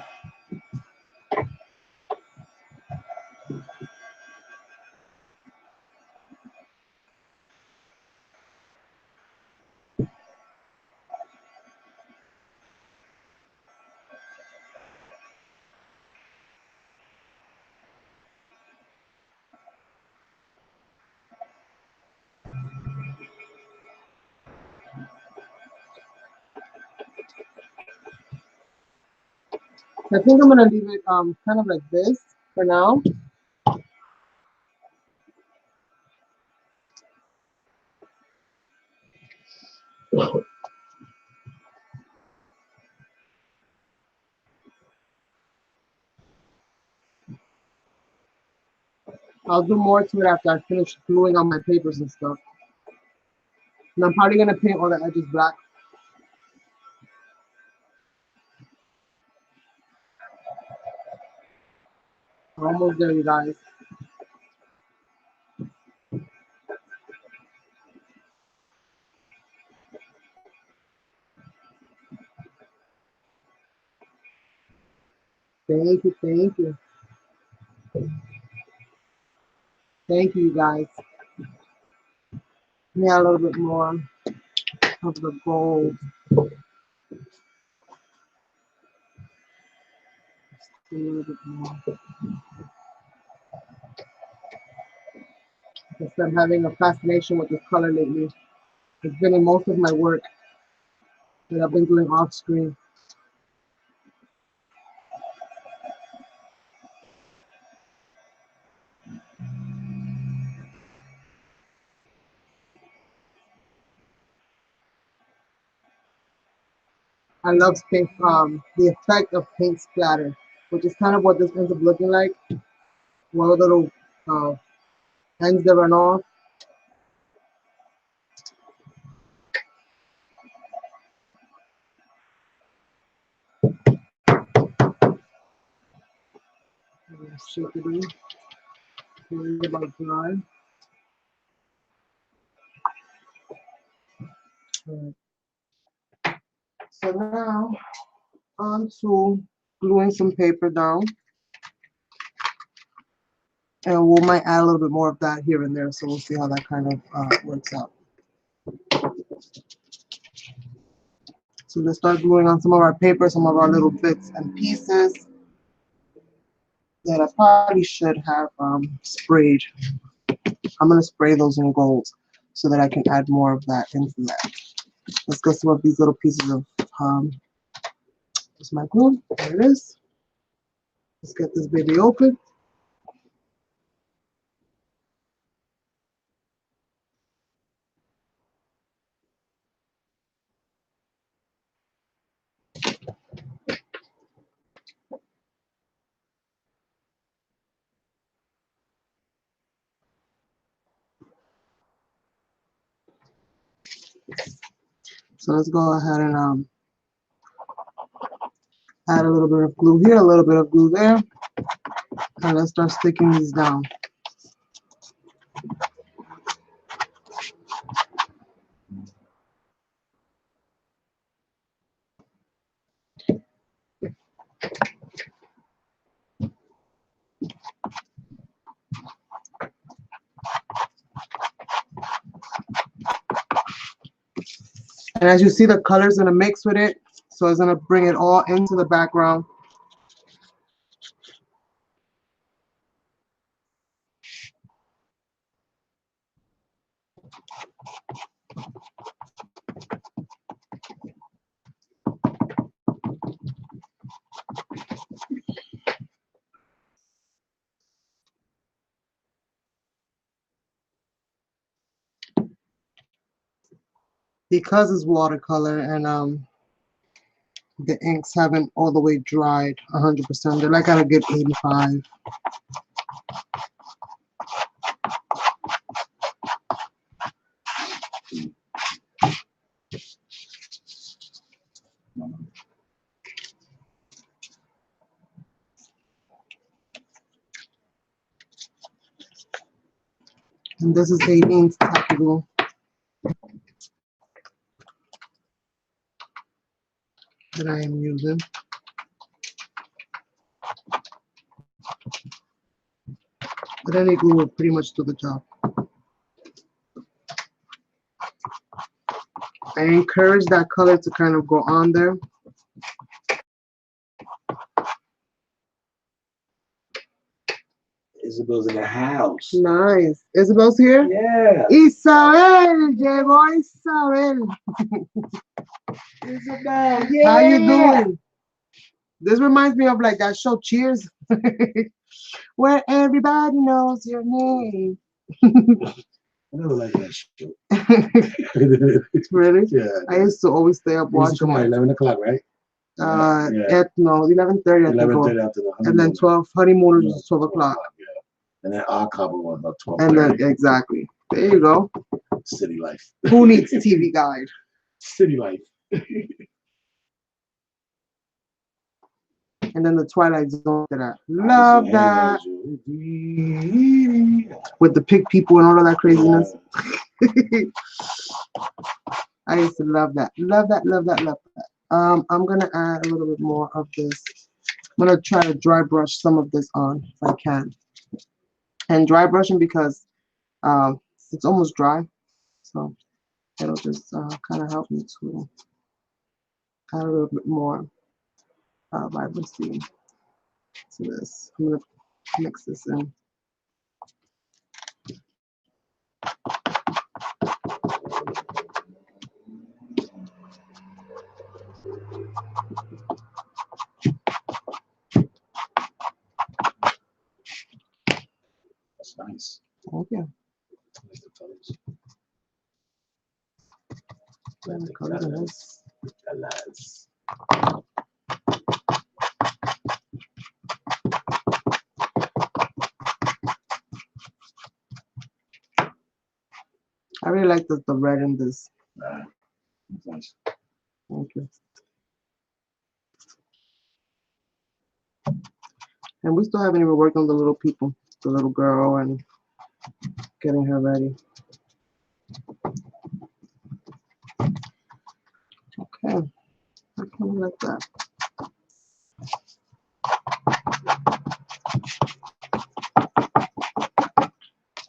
A: I think I'm gonna leave it kind of like this for now. I'll do more to it after I finish gluing on my papers and stuff. And I'm probably gonna paint all the edges black. We're almost there, you guys. Thank you, thank you. Thank you, you guys. Yeah, a little bit more of the gold. A little bit more. Because I'm having a fascination with this color lately. It's been in most of my work that I've been doing off screen. I love paint, the effect of paint splatter, which is kind of what this ends up looking like. One of the little ends that run off. Shake it in. Worry about dry. Right. So now on to gluing some paper down. And we might add a little bit more of that here and there, so we'll see how that kind of works out. So let's start gluing on some of our paper, some of our little bits and pieces that I probably should have sprayed. I'm going to spray those in gold so that I can add more of that into that. Let's get some of these little pieces of just my glue. There it is. Let's get this baby open. So let's go ahead and add a little bit of glue here, a little bit of glue there, and let's start sticking these down. And as you see, the color's gonna mix with it, so it's gonna bring it all into the background. Because it's watercolor and the inks haven't all the way dried 100%. They're like at a good 85. And this is 18 tacky glue that I am using. But any glue will pretty much do the job. I encourage that color to kind of go on there.
B: Isabel's in the house.
A: Nice. Isabel's here?
B: Yeah.
A: Isabel, llegó Isabel.
B: Isabel, yeah.
A: How you doing? This reminds me of like that show Cheers, where everybody knows your name.
B: I never liked that show.
A: Really?
B: Yeah.
A: I used to always stay up
B: It used to come
A: watching
B: at
A: it.
B: 11 o'clock, right? Yeah.
A: At no 11:30 I think,
B: 11:30 after the
A: and then
B: honeymoon.
A: 12 honeymooners
B: Yeah,
A: was 12 o'clock.
B: Yeah. And then our couple was about 12.
A: And then exactly. There you go.
B: City life.
A: Who needs TV Guide?
B: City life.
A: And then the Twilight Zone that I love that. With the pig people and all of that craziness. I used to love that. Love that, love that, love that. I'm gonna add a little bit more of this. I'm gonna try to dry brush some of this on if I can. And dry brushing because it's almost dry. So it'll just kind of help me to add a little bit more vibrancy to this. I'm gonna mix this in.
B: That's nice.
A: Okay.
B: Nice the colors.
A: And the color is
B: Colors.
A: I really like the red in this.
B: Nice.
A: Thank you. And we still haven't even worked on the little people, the little girl, and getting her ready. Okay, I kind of like that.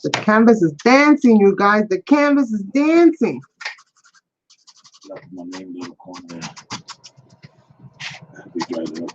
A: The canvas is dancing, you guys. The canvas is dancing.
B: Like my name little corner. Be dried up.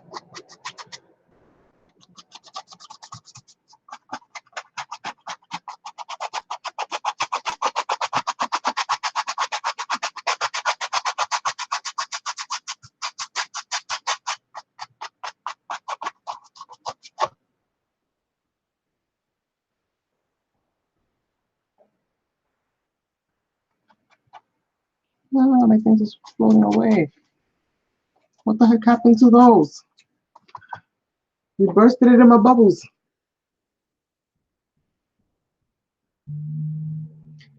A: No, my things is floating away. What the heck happened to those? We bursted it in my bubbles.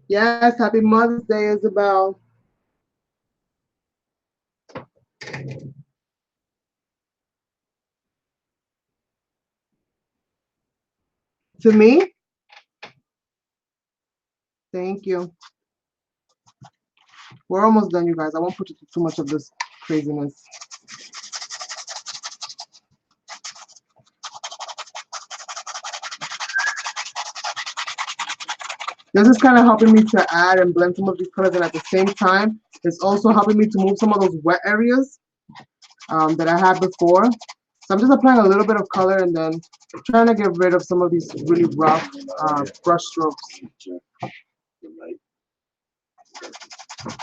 A: Yes, happy Mother's Day, Isabel. To me? Thank you. We're almost done, you guys. I won't put too much of this craziness. This is kind of helping me to add and blend some of these colors, and at the same time, it's also helping me to move some of those wet areas that I had before. So I'm just applying a little bit of color and then trying to get rid of some of these really rough brush strokes.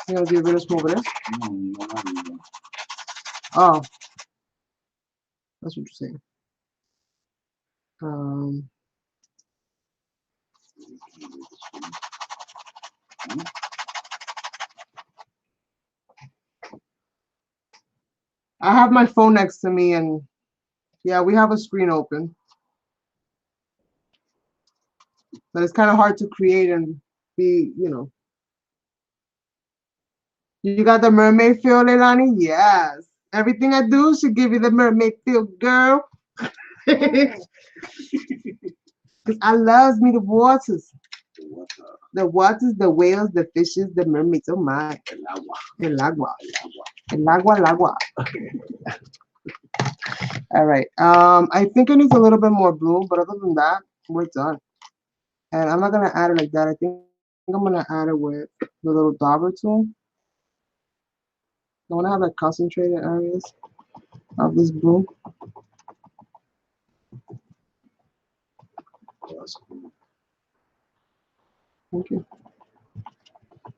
A: You know, get rid of some over there? Oh, that's what you're saying. I have my phone next to me, and yeah, we have a screen open. But it's kind of hard to create and be, you know. You got the mermaid feel, Leilani? Yes. Everything I do should give you the mermaid feel, girl. Because I love me the waters. The waters, the whales, the fishes, the mermaids. Oh my. El agua. El agua, el agua. All right. I think it needs a little bit more blue, but other than that, we're done. And I'm not gonna add it like that. I think I'm gonna add it with the little dauber tool. I wanna have like concentrated areas of this blue. Thank you.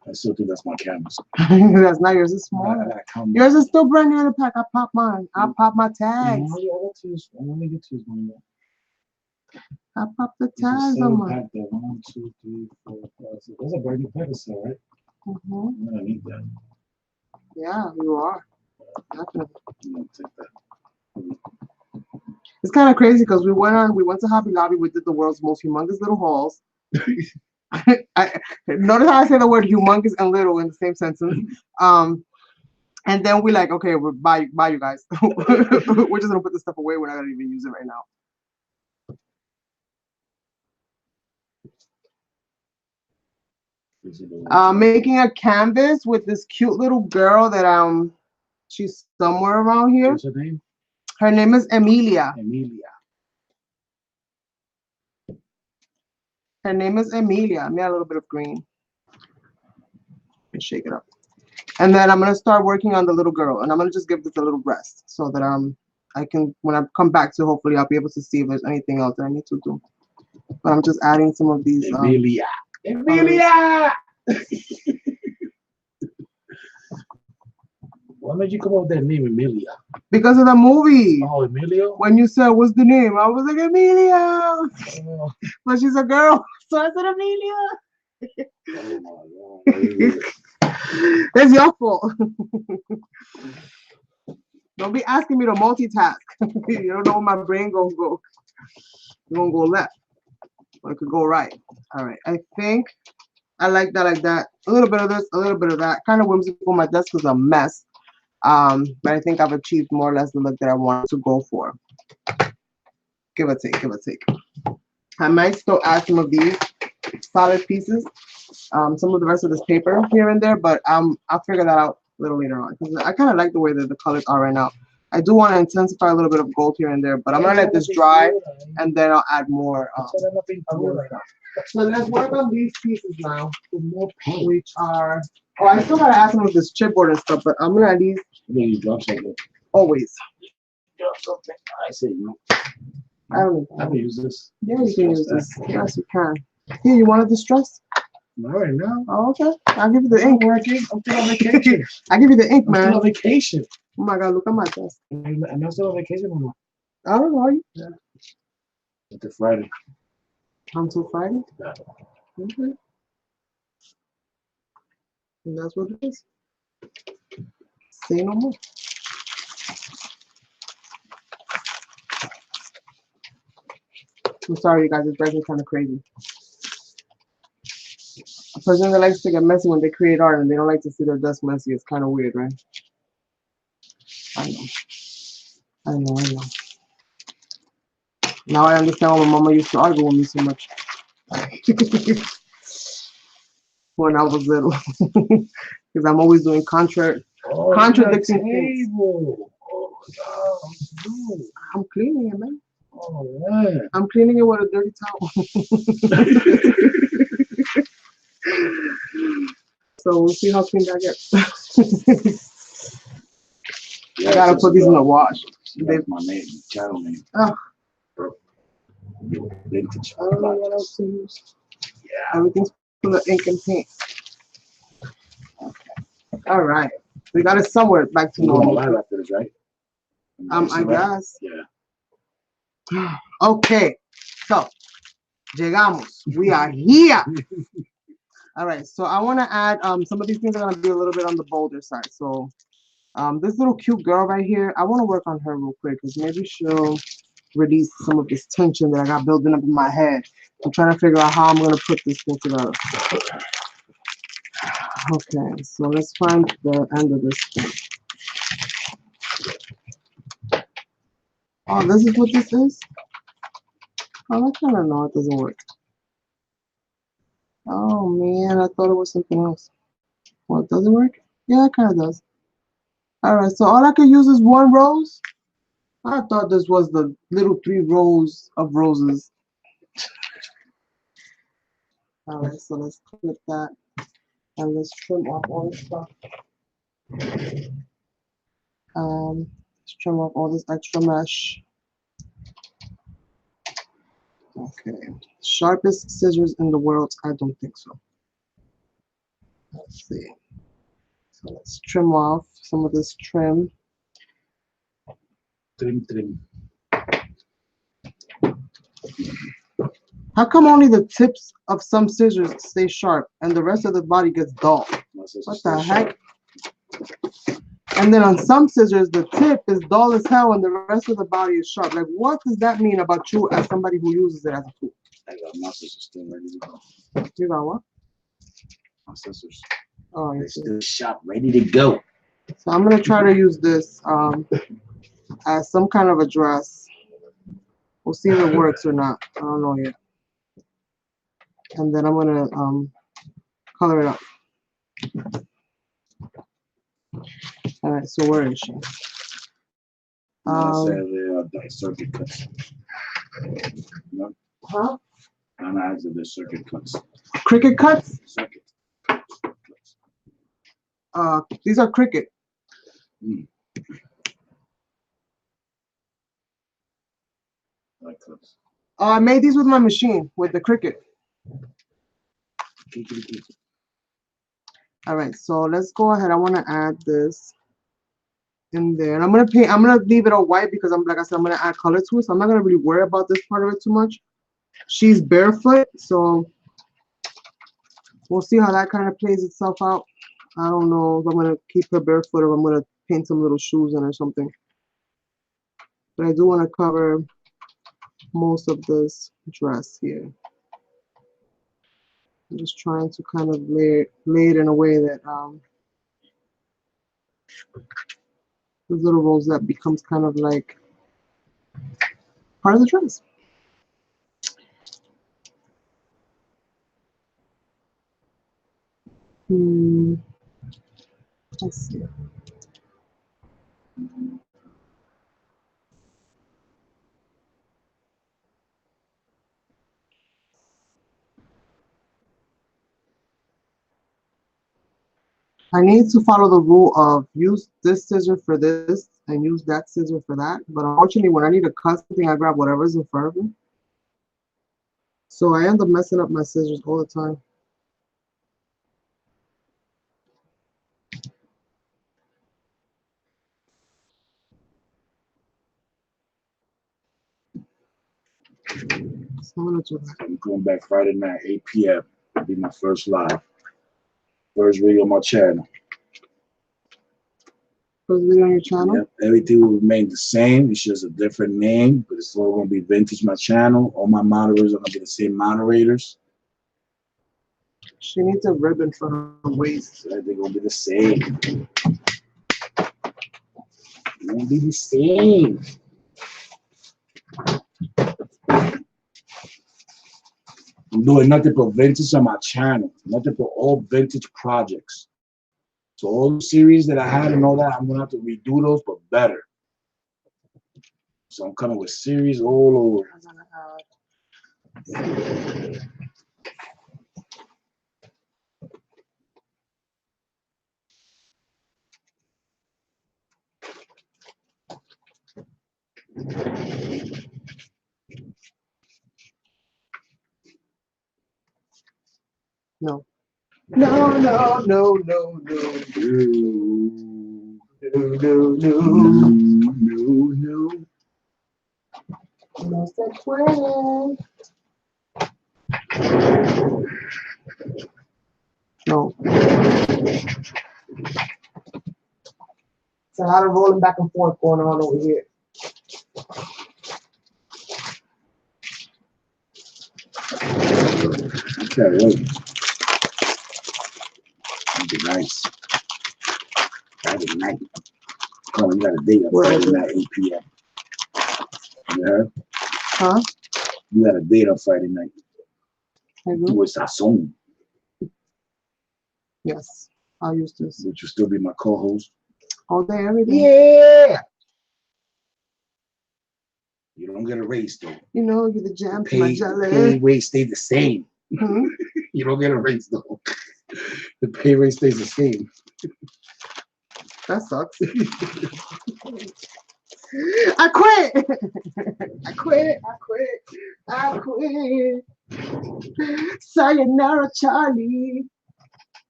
B: I still think that's my canvas.
A: That's not yours. It's smaller. Yours is still brand new in the pack. I pop mine. I pop my tags.
B: Let me get to this one.
A: I pop the tags on mine.
B: 1, 2, 3, 4, 5, 6. That's a brand new pack of stuff, right? I'm gonna need that.
A: Yeah, you are. Definitely.
B: I'm gonna take that.
A: It's kind of crazy because we went to Hobby Lobby. We did the world's most humongous little hauls. Notice how I say the word humongous and little in the same sentence. And then we like, okay, we're bye you guys. We're just gonna put this stuff away. We're not gonna even use it right now. Making a canvas with this cute little girl that she's somewhere around here.
B: What's her name?
A: Her name is Emilia. Her name is Emilia. Let me add a little bit of green. And shake it up. And then I'm gonna start working on the little girl, and I'm gonna just give this a little rest so that I can, when I come back to, hopefully I'll be able to see if there's anything else that I need to do. But I'm just adding some of these.
B: Emilia. Why made you come up with that name, Emilia?
A: Because of the movie.
B: Oh, Emilia?
A: When you said, what's the name? I was like, Emilia. Oh. But she's a girl, so I said, Emilia. Oh my God. That's your fault. Don't be asking me to multitask. You don't know where my brain gonna go. It's gonna go left. Or it could go right. All right. I think I like that, like that. A little bit of this, a little bit of that. Kind of whimsical. My desk is a mess. But I think I've achieved more or less the look that I wanted to go for. Give or take, give or take. I might still add some of these solid pieces, some of the rest of this paper here and there, but I'll figure that out a little later on because I kind of like the way that the colors are right now. I do want to intensify a little bit of gold here and there, but I'm gonna let this dry and then I'll add more. So let's work on these pieces now, which are. Oh, I still gotta add some of this chipboard and stuff, but I'm gonna add these.
B: You drop something.
A: Always.
B: Drop something. I say you.
A: I don't
B: I can use this.
A: Yeah, you can use this. Yes, you can. Here, you want to distress?
B: Not right now.
A: Oh, okay. I'll give you the ink.
B: I'm still on vacation.
A: I'll give you the ink, man.
B: I'm still on vacation.
A: Oh my God, look at my desk.
B: I'm not still on vacation or not?
A: I don't know.
B: Yeah. Until Friday.
A: Until Friday?
B: Yeah.
A: Okay. And that's what it is. Say no more. I'm sorry, you guys. It's driving me kind of crazy. A person that likes to get messy when they create art and they don't like to see their desk messy, it's kind of weird, right? I know. I know, I know. Now I understand why my mama used to argue with me so much. When I was little. Because I'm always doing contradicting things.
B: Oh, no.
A: I'm cleaning it, man.
B: Oh, man.
A: I'm cleaning it with a dirty towel. So we'll see how clean that gets. I gotta put these in the wash.
B: That's my name, channel name.
A: Oh.
B: Vintage.
A: I don't know what else to use. Yeah, everything's full of ink and paint. Okay. All right. We got it somewhere back to normal.
B: After this, right?
A: I guess.
B: Yeah.
A: Okay. So, llegamos. We are here. All right. So I want to add some of these things are gonna be a little bit on the bolder side. So, this little cute girl right here, I want to work on her real quick because maybe she'll release some of this tension that I got building up in my head. I'm trying to figure out how I'm gonna put this thing together. Okay, so let's find the end of this thing. Oh, this is what this is? Oh, I kind of know it doesn't work. Oh man, I thought it was something else. Well, it doesn't work? Yeah, it kind of does. All right, so all I can use is one rose? I thought this was the little 3 rows of roses. All right, so let's click that and let's trim off all this stuff. Let's trim off all this extra mesh. Okay, sharpest scissors in the world? I don't think so. Let's see. So let's trim off some of this trim.
B: Trim.
A: How come only the tips of some scissors stay sharp and the rest of the body gets dull? What the heck? And then on some scissors, the tip is dull as hell and the rest of the body is sharp. Like, what does that mean about you as somebody who uses it as a tool?
B: I got my scissors still ready to go.
A: You got what?
B: My scissors.
A: Oh,
B: they're still sharp, ready to go.
A: So I'm gonna try to use this as some kind of a dress. We'll see if it works or not. I don't know yet. And then I'm gonna color it up. All right, so where is she?
B: I said the circuit cuts. No?
A: Huh?
B: And I said the circuit cuts.
A: Cricut cuts?
B: Circuit.
A: These are Cricut.
B: Like cuts.
A: I made these with my machine, with the Cricut. All right, so let's go ahead. I want to add this in there. And I'm gonna paint, I'm gonna leave it all white because like I said, I'm gonna add color to it. So I'm not gonna really worry about this part of it too much. She's barefoot, so we'll see how that kind of plays itself out. I don't know if I'm gonna keep her barefoot or if I'm gonna paint some little shoes in or something. But I do want to cover most of this dress here. I'm just trying to kind of lay it in a way that the little rosette becomes kind of like part of the dress. Let's see. I need to follow the rule of use this scissor for this and use that scissor for that. But unfortunately, when I need to cut something, I grab whatever's in front of me. So I end up messing up my scissors all the time. So I'm gonna do that.
B: I'm going back Friday night, 8 p.m. It'll be my first live. First video on my channel.
A: First video on your channel?
B: Yep. Everything will remain the same. It's just a different name, but it's all going to be vintage my channel. All my moderators are going to be the same moderators.
A: She needs a ribbon for her waist.
B: So they're going to be the same. They're going to be the same. I'm doing nothing but vintage on my channel. Nothing but all vintage projects. So all the series that I had and all that, I'm gonna have to redo those, but better. So I'm coming with series all over.
A: No. No, no, no, no, no. No. No se puede. No. It's a lot of rolling back and forth going on over here.
B: Okay, wait. That'd be nice. Friday night. Oh, you got a date on Friday night, 8 p.m. You heard?
A: Huh?
B: You got a date on Friday night.
A: I do?
B: With Sazon.
A: Yes, I'll use this.
B: Would you still be my co-host?
A: All day, every day.
B: Yeah! You don't get a raise, though.
A: You know, you're the jam to
B: pay,
A: my jelly.
B: Pay rate stay the same.
A: Hmm?
B: You don't get a raise, though. The pay rate stays the same.
A: That sucks. I quit. I quit. Sayonara, Charlie.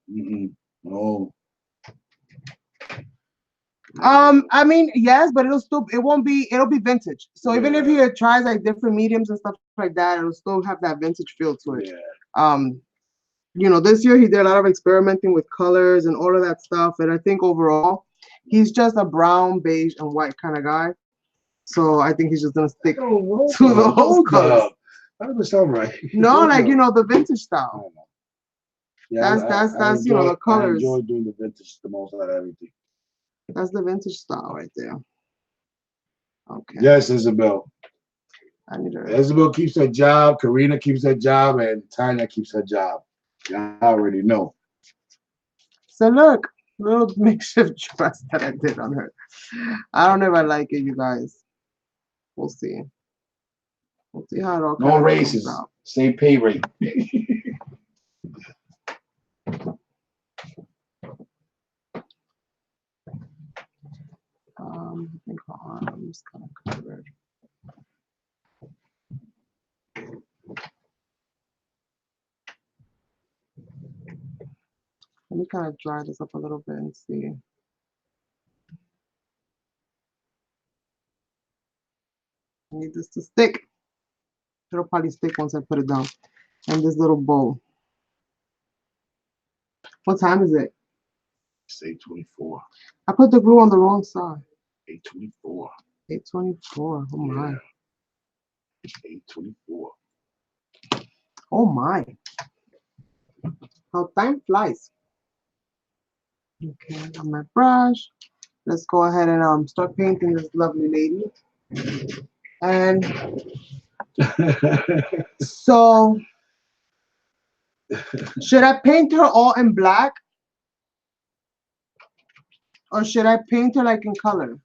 B: No.
A: I mean, yes, but it'll be vintage. So even if he tries like different mediums and stuff like that, it'll still have that vintage feel to it. You know, this year he did a lot of experimenting with colors and all of that stuff. And I think overall, he's just a brown, beige, and white kind of guy. So I think he's just gonna stick to those colors.
B: That doesn't sound right.
A: No, like, you know, the vintage style.
B: Yeah,
A: that's you know, the colors.
B: I enjoy doing the vintage the most out of everything.
A: That's the vintage style right there. Okay.
B: Yes, Isabel.
A: I need her.
B: Isabel keeps her job, Karina keeps her job, and Tanya keeps her job. I already know.
A: So look, little makeshift dress that I did on her. I don't know if I like it, you guys. We'll see. We'll see how it all
B: no races. Same pay rate.
A: I think her arms kind of covered. Let me kind of dry this up a little bit and see. I need this to stick. It'll probably stick once I put it down. And this little bowl. What time is it?
B: It's 8:24.
A: I put the glue on the wrong side.
B: 8:24.
A: 8:24. Oh my.
B: 8:24.
A: Oh my. How time flies. Okay, I got my brush. Let's go ahead and start painting this lovely lady. And so should I paint her all in black? Or should I paint her like in color?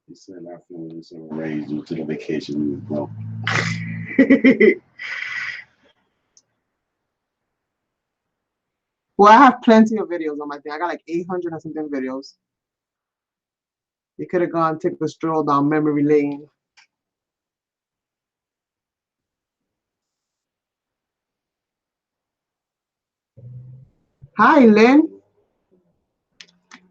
B: He said, I feel it's a raise due to the vacation. Well,
A: well, I have plenty of videos on my thing. I got like 800 and something videos. You could have gone take a stroll down memory lane. Hi, Lynn.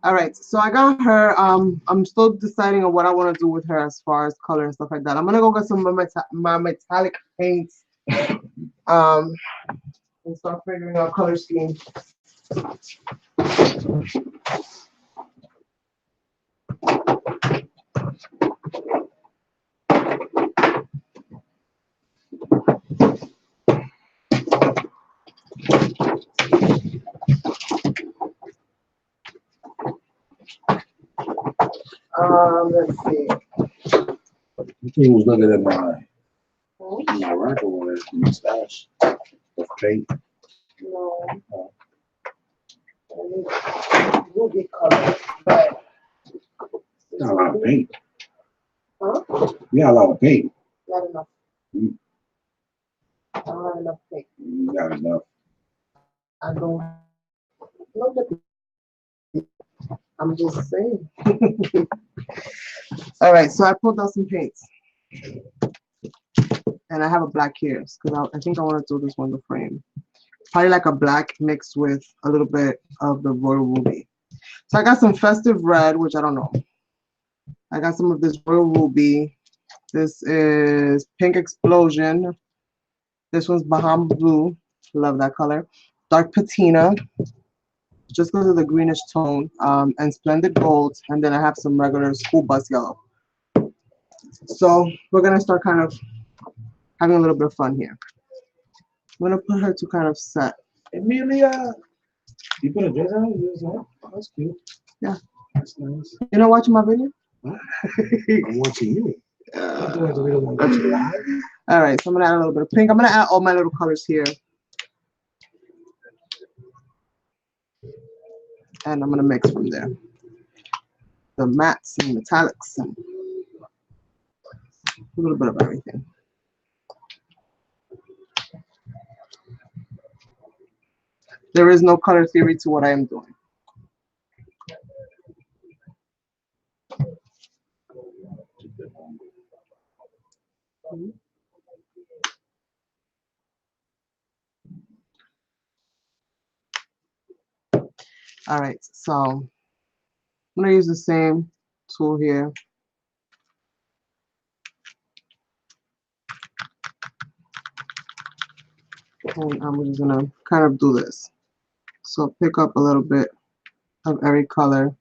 A: All right, so I got her. I'm still deciding on what I want to do with her as far as color and stuff like that. I'm gonna go get some of my metallic paints. And start figuring out color scheme. Let's see.
B: he was looking at my rifle on his mustache of paint.
A: No. Ruby color, but
B: Not a lot of paint.
A: huh?
B: You got a lot of paint.
A: Not enough. I don't have enough paint.
B: You got enough.
A: I don't. Look at it. I'm just saying. All right, so I pulled out some paints, and I have a black here because I think I want to do this one the frame. Probably like a black mixed with a little bit of the royal ruby. So I got some festive red, which I don't know. I got some of this royal ruby. This is pink explosion. This one's Bahama blue. Love that color. Dark patina, just because of the greenish tone, and splendid gold. And then I have some regular school bus yellow. So we're gonna start kind of having a little bit of fun here. I'm gonna put her to kind of set.
B: Emilia, you put a dress on? Oh, that's cute.
A: Yeah.
B: That's nice.
A: You're not watching my video?
B: I'm watching you.
A: All right, so I'm gonna add a little bit of pink. I'm gonna add all my little colors here. And I'm gonna mix from there. The mattes and metallics and a little bit of everything. There is no color theory to what I am doing. All right, so I'm gonna use the same tool here. And I'm just gonna kind of do this. So pick up a little bit of every color.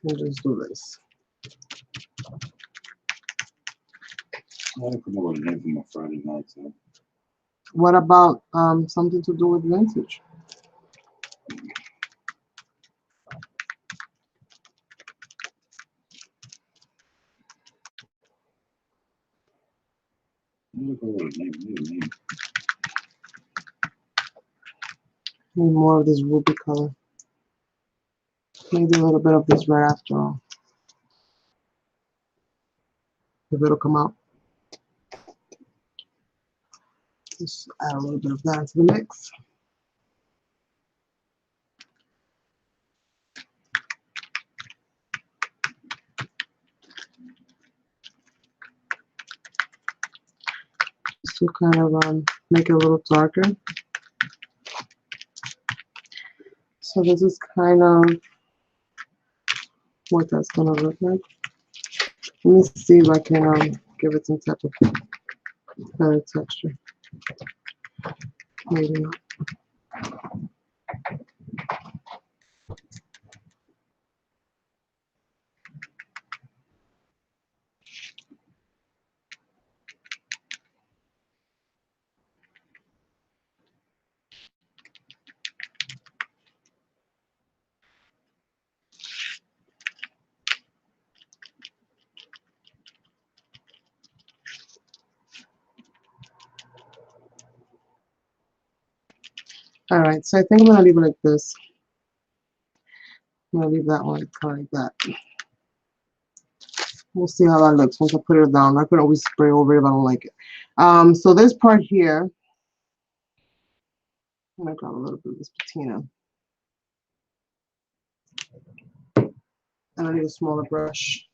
A: And just do this.
B: I don't come up with a name for my Friday nights. Huh?
A: What about something to do with vintage?
B: Need
A: Need more of this ruby color. Maybe a little bit of this red after all. If it'll come out. Just add a little bit of that into the mix. Just to kind of make it a little darker. So this is kind of what that's gonna look like. Let me see if I can give it some type of better texture. Maybe not. All right, so I think I'm gonna leave it like this. I'm gonna leave that one kind of like that. We'll see how that looks once I put it down. I could always spray over it if I don't like it. So this part here, I'm gonna grab a little bit of this patina. And I need a smaller brush.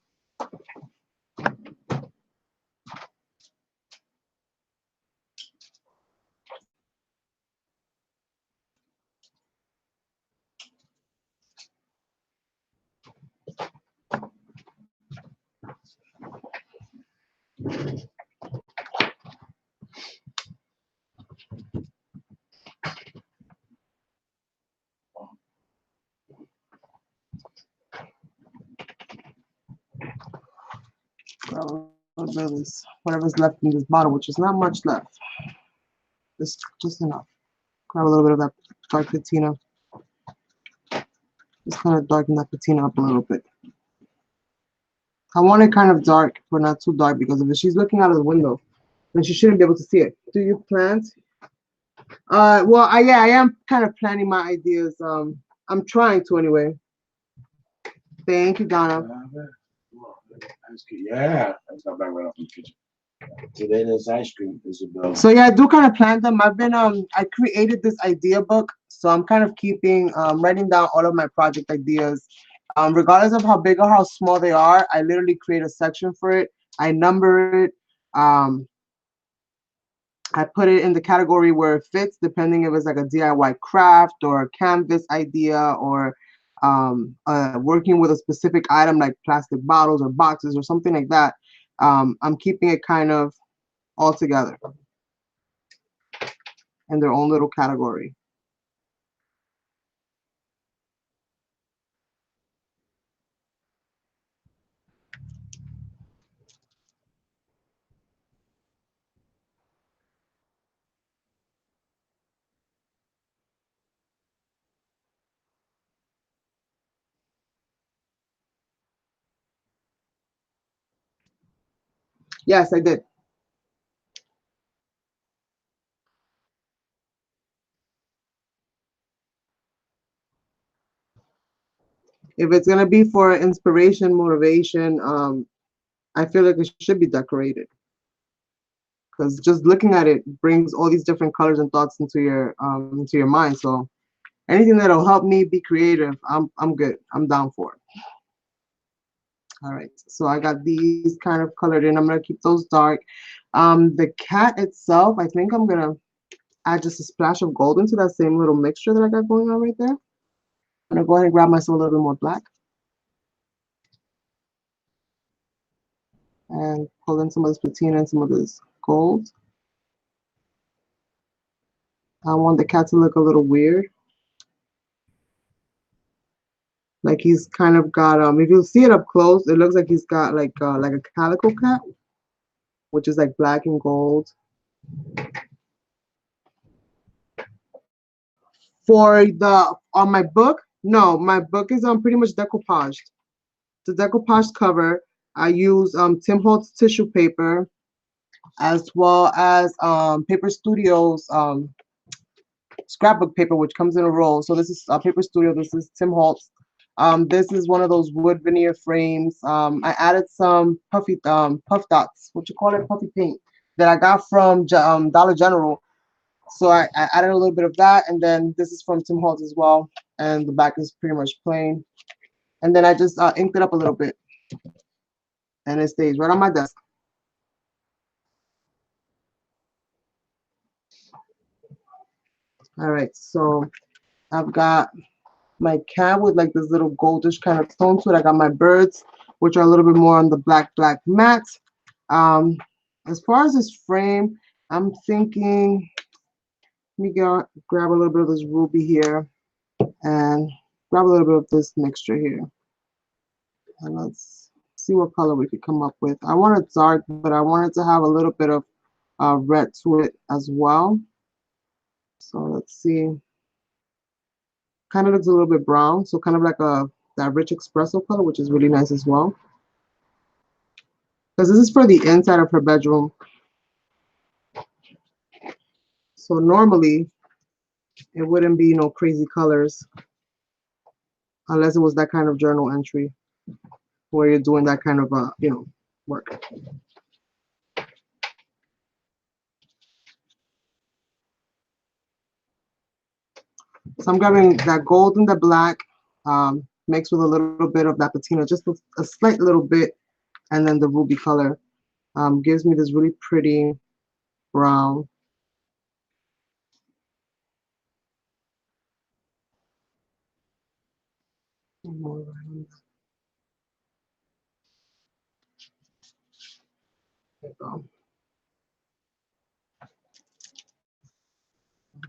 A: Grab a little bit of this, whatever's left in this bottle, which is not much left. Just enough. Grab a little bit of that dark patina. Just kind of darken that patina up a little bit. I want it kind of dark, but not too dark, because if she's looking out of the window, then she shouldn't be able to see it. Do you plant? Well, yeah, I am kind of planning my ideas. I'm trying to anyway. Thank you, Donna.
B: Yeah, that's not back right off in the kitchen. Today there's ice cream, Isabel.
A: So yeah, I do kind of plan them. I've been I created this idea book, so I'm kind of keeping writing down all of my project ideas. Regardless of how big or how small they are, I literally create a section for it. I number it. I put it in the category where it fits, depending if it's like a DIY craft or a canvas idea, or working with a specific item like plastic bottles or boxes or something like that. I'm keeping it kind of all together in their own little category. Yes, I did. If it's gonna be for inspiration, motivation, I feel like it should be decorated, because just looking at it brings all these different colors and thoughts into your mind. So anything that'll help me be creative, I'm good. I'm down for it. All right, so I got these kind of colored in. I'm gonna keep those dark. The cat itself, I think I'm gonna add just a splash of gold into that same little mixture that I got going on right there. I'm gonna go ahead and grab myself a little bit more black and pull in some of this patina and some of this gold. I want the cat to look a little weird. Like he's kind of got if you see it up close, it looks like he's got like a calico cat, which is like black and gold. For the on my book, no, my book is pretty much decoupaged. The decoupaged cover, I use Tim Holtz tissue paper as well as Paper Studios scrapbook paper, which comes in a roll. So this is Paper Studio. This is Tim Holtz. This is one of those wood veneer frames. I added some puffy puff dots, what you call it, puffy paint, that I got from Dollar General. So I added a little bit of that, and then this is from Tim Holtz as well. And the back is pretty much plain. And then I just inked it up a little bit, and it stays right on my desk. All right, so I've got my cat with like this little goldish kind of tone to it. I got my birds, which are a little bit more on the black matte. As far as this frame, I'm thinking, let me grab a little bit of this ruby here and grab a little bit of this mixture here. And let's see what color we could come up with. I want it dark, but I want it to have a little bit of red to it as well. So let's see. Kind of looks a little bit brown, so kind of like that rich espresso color, which is really nice as well. Because this is for the inside of her bedroom. So normally it wouldn't be no crazy colors unless it was that kind of journal entry where you're doing that kind of work. So I'm grabbing that gold and the black mixed with a little bit of that patina, just a slight little bit, and then the ruby color gives me this really pretty brown. There you go.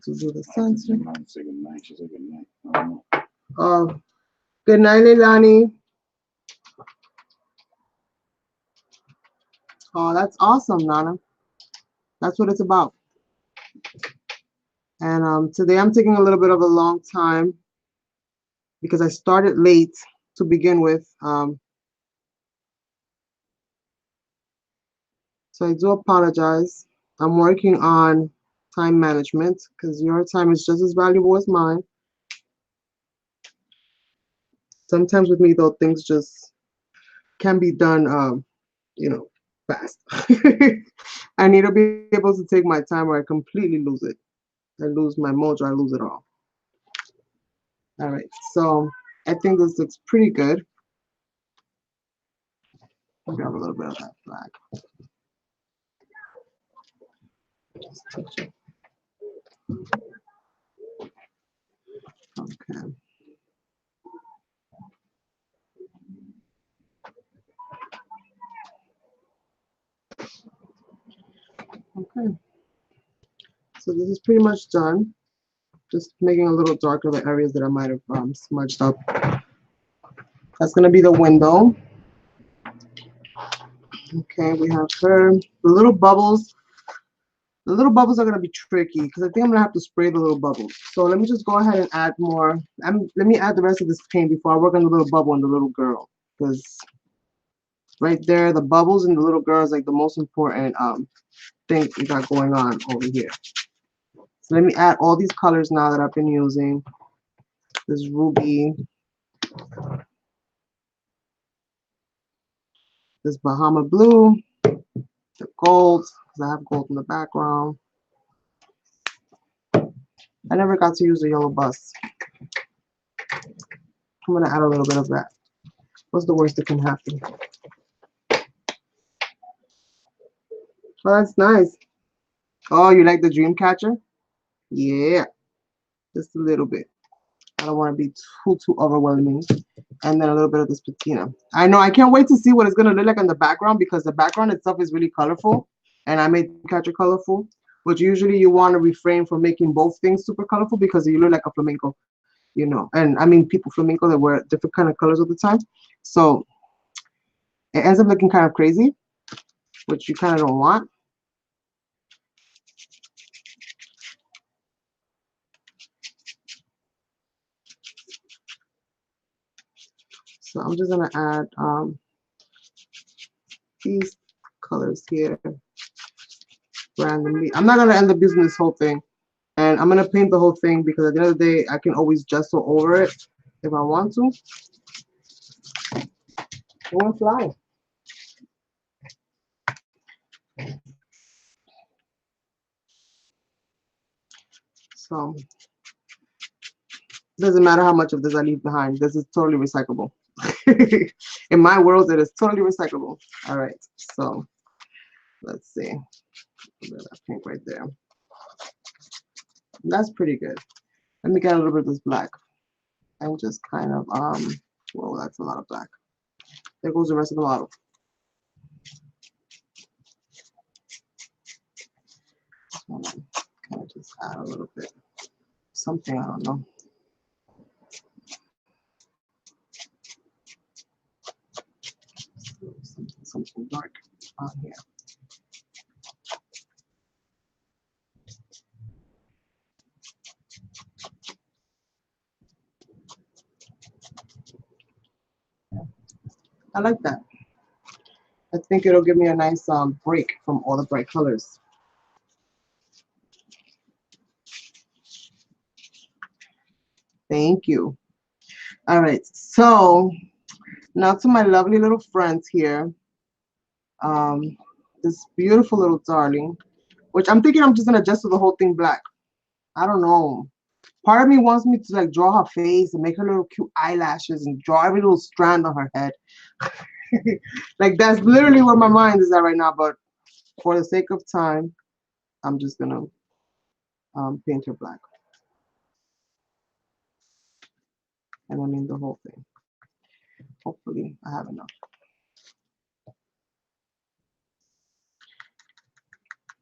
A: To do the sensor. Oh, good night, Leilani. Oh, that's awesome, Nana. That's what it's about. And today I'm taking a little bit of a long time because I started late to begin with. So I do apologize. I'm working on time management because your time is just as valuable as mine. Sometimes with me though, things just can be done, fast. I need to be able to take my time or I completely lose it. I lose my mojo, I lose it all. All right, so I think this looks pretty good. I'll grab a little bit of that black. Just touch it. Okay. Okay. So this is pretty much done. Just making a little darker the areas that I might have smudged up. That's gonna be the window. Okay, we have her. The little bubbles. The little bubbles are gonna be tricky because I think I'm gonna have to spray the little bubbles. So let me just go ahead and add more. Let me add the rest of this paint before I work on the little bubble and the little girl, because right there, the bubbles and the little girl is like the most important thing we got going on over here. So let me add all these colors now that I've been using. This ruby, this Bahama blue, the gold, because I have gold in the background. I never got to use the yellow bus. I'm gonna add a little bit of that. What's the worst that can happen? Oh, that's nice. Oh, you like the dream catcher? Yeah, just a little bit. I don't want to be too overwhelming. And then a little bit of this patina. I know I can't wait to see what it's gonna look like in the background because the background itself is really colorful, and I made the catcher colorful. But usually you want to refrain from making both things super colorful because you look like a flamenco, you know. And I mean people flamenco that wear different kind of colors all the time, so it ends up looking kind of crazy, which you kind of don't want. So I'm just gonna add these colors here randomly. I'm not gonna end up using this whole thing, and I'm gonna paint the whole thing because at the end of the day, I can always gesso over it if I want to. It won't fly. So it doesn't matter how much of this I leave behind. This is totally recyclable. In my world, it is totally recyclable. All right, so let's see. That pink right there. That's pretty good. Let me get a little bit of this black and just kind of whoa, that's a lot of black. There goes the rest of the bottle. Kind of just add a little bit something, I don't know. Something dark on here. I like that. I think it'll give me a nice break from all the bright colors. Thank you. All right, so now to my lovely little friends here. Um, this beautiful little darling, which I'm thinking I'm just gonna gesso the whole thing black. I don't know. Part of me wants me to like draw her face and make her little cute eyelashes and draw every little strand on her head. Like that's literally where my mind is at right now. But for the sake of time, I'm just gonna paint her black. And I mean the whole thing. Hopefully I have enough.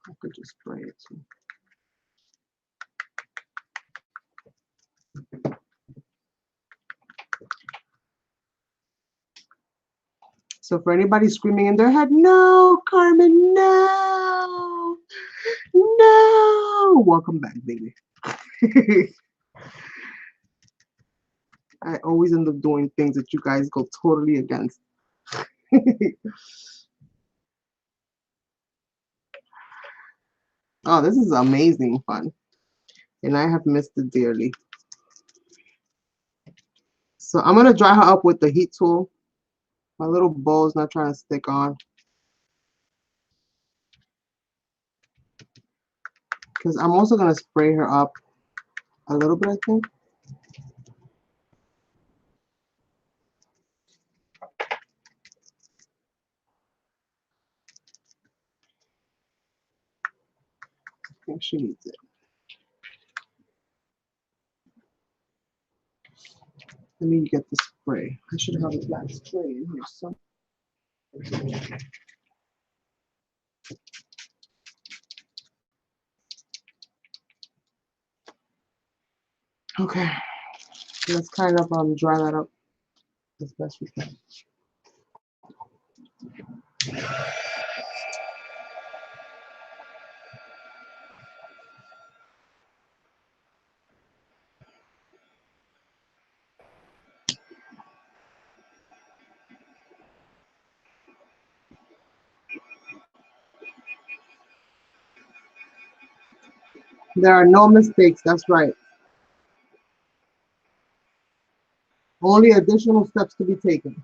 A: I could just spray it too. So for anybody screaming in their head, no, Carmen, no, no, welcome back, baby. I always end up doing things that you guys go totally against. Oh, this is amazing fun. And I have missed it dearly. So I'm going to dry her up with the heat tool. My little bow is not trying to stick on. Because I'm also going to spray her up a little bit, I think. I think she needs it. Let me get the spray. I should have a black spray in here somewhere. Okay, let's kind of dry that up as best we can. There are no mistakes, that's right. Only additional steps to be taken.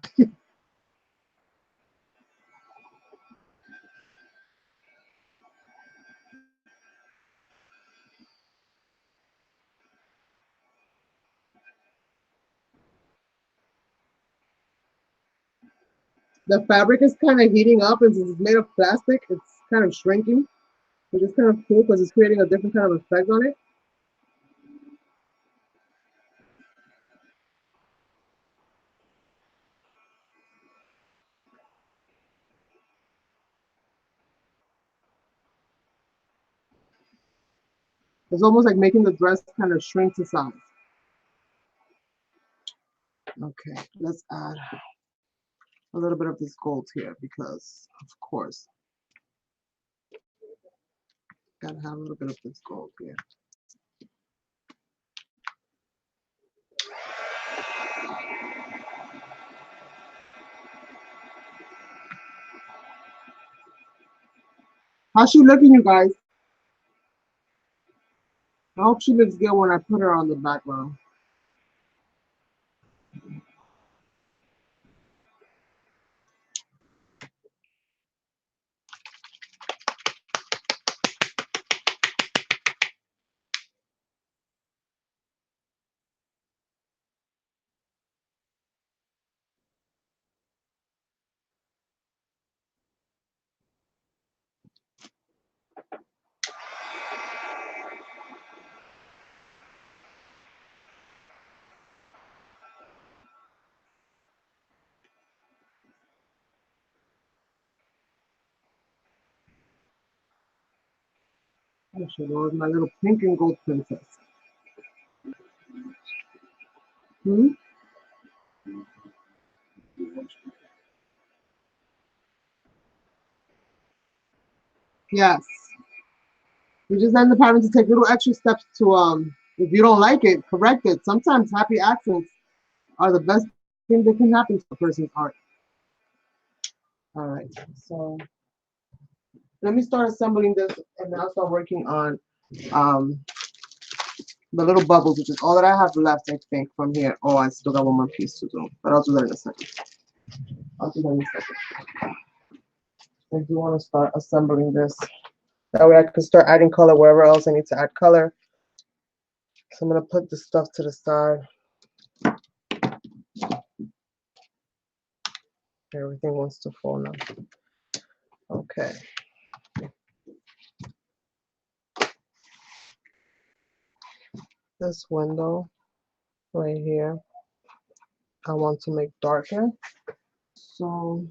A: The fabric is kind of heating up, and since it's made of plastic, it's kind of shrinking, which is kind of cool because it's creating a different kind of effect on it. It's almost like making the dress kind of shrink to size. Okay, let's add a little bit of this gold here because, of course, gotta have a little bit of this gold here. How's she looking, you guys? I hope she looks good when I put her on the background. Oh, she was my little pink and gold princess. Hmm? Yes. You just end up having to take little extra steps to if you don't like it, correct it. Sometimes happy accents are the best thing that can happen to a person's art. All right, so let me start assembling this and then I'll start working on um the little bubbles, which is all that I have left, I think, from here. Oh, I still got one more piece to do, but I'll do that in a second. I'll do that in a second. I do want to start assembling this. That way I can start adding color wherever else I need to add color. So I'm going to put this stuff to the side. Everything wants to fall now. Okay. This window right here, I want to make darker. So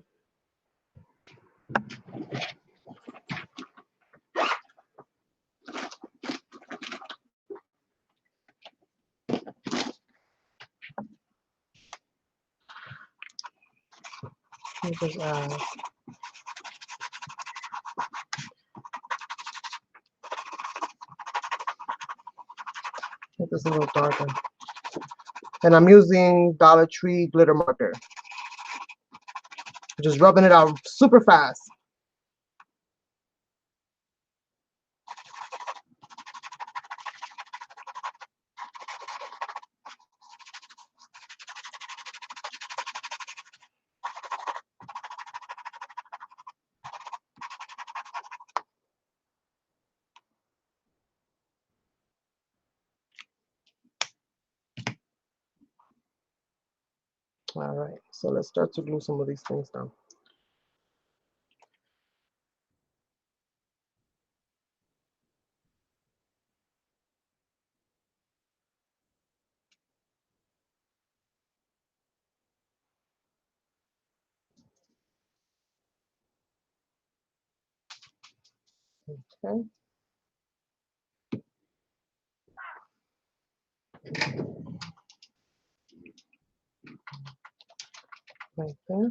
A: just add. Make this a little darker. And I'm using Dollar Tree glitter marker. Just rubbing it out super fast. All right, so let's start to glue some of these things down. Okay. Right there.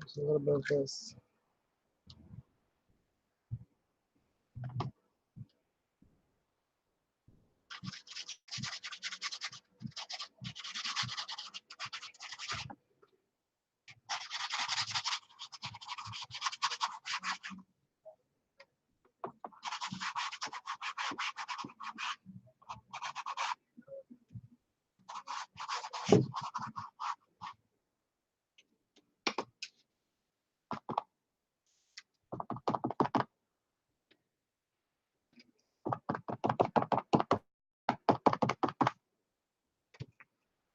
A: Just a little bit of this.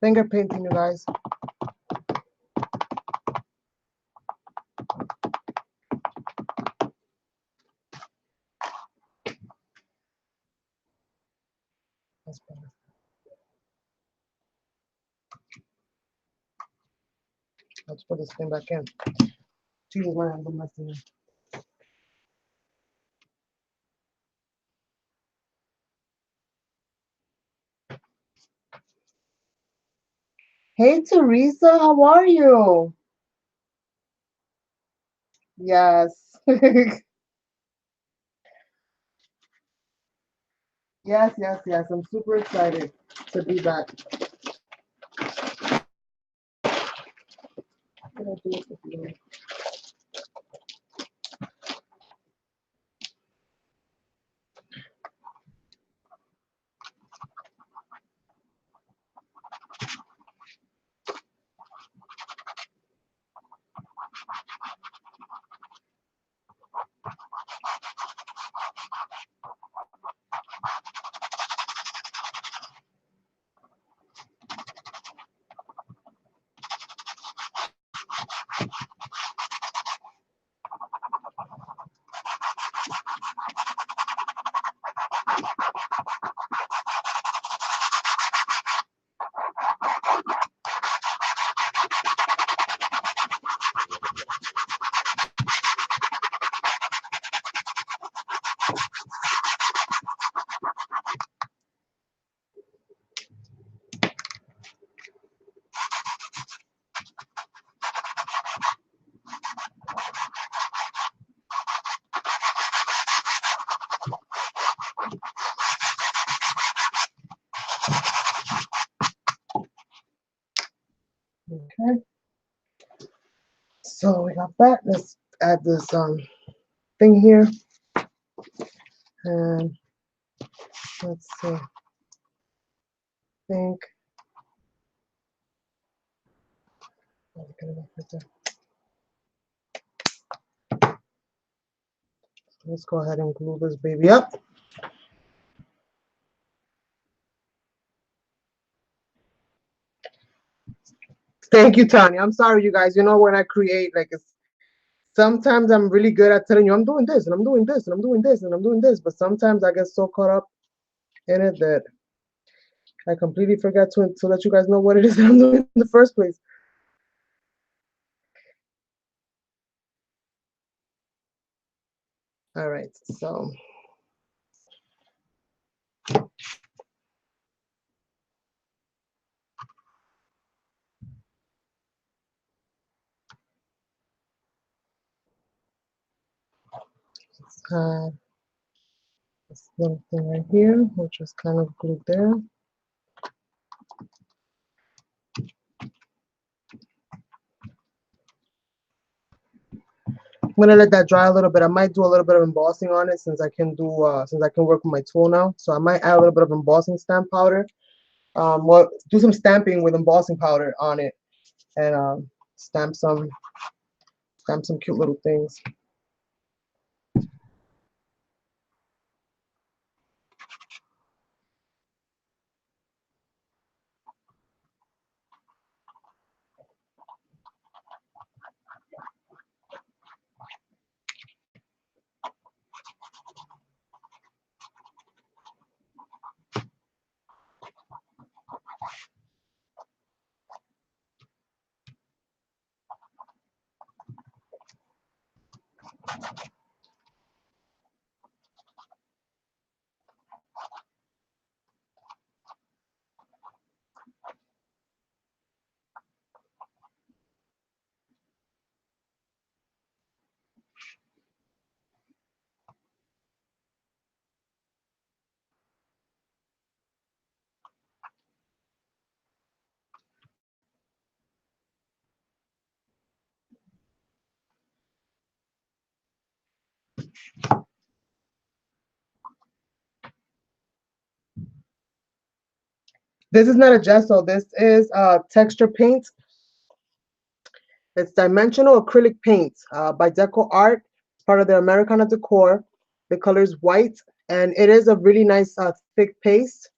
A: Finger painting, you guys. That's better. Let's put this thing back in. Jesus, my hands are messy. Hey, Teresa, how are you? Yes. Yes, yes, yes. I'm super excited to be back. What did I do with this thing? Okay. So we got that. Let's add this thing here. And let's see. I think let's go ahead and glue this baby up. Thank you, Tanya. I'm sorry, you guys. You know, when I create, like, it's sometimes I'm really good at telling you I'm doing this and I'm doing this and I'm doing this and I'm doing this, but sometimes I get so caught up in it that I completely forget to let you guys know what it is that I'm doing in the first place. All right, so this little thing right here, which is kind of glued there. I'm gonna let that dry a little bit. I might do a little bit of embossing on it since I can work with my tool now. So I might add a little bit of embossing stamp powder. Well, do some stamping with embossing powder on it, and stamp some cute little things. This is not a gesso. This is texture paint. It's dimensional acrylic paint by Decoart, part of the Americana Decor. The color is white, and it is a really nice thick paste.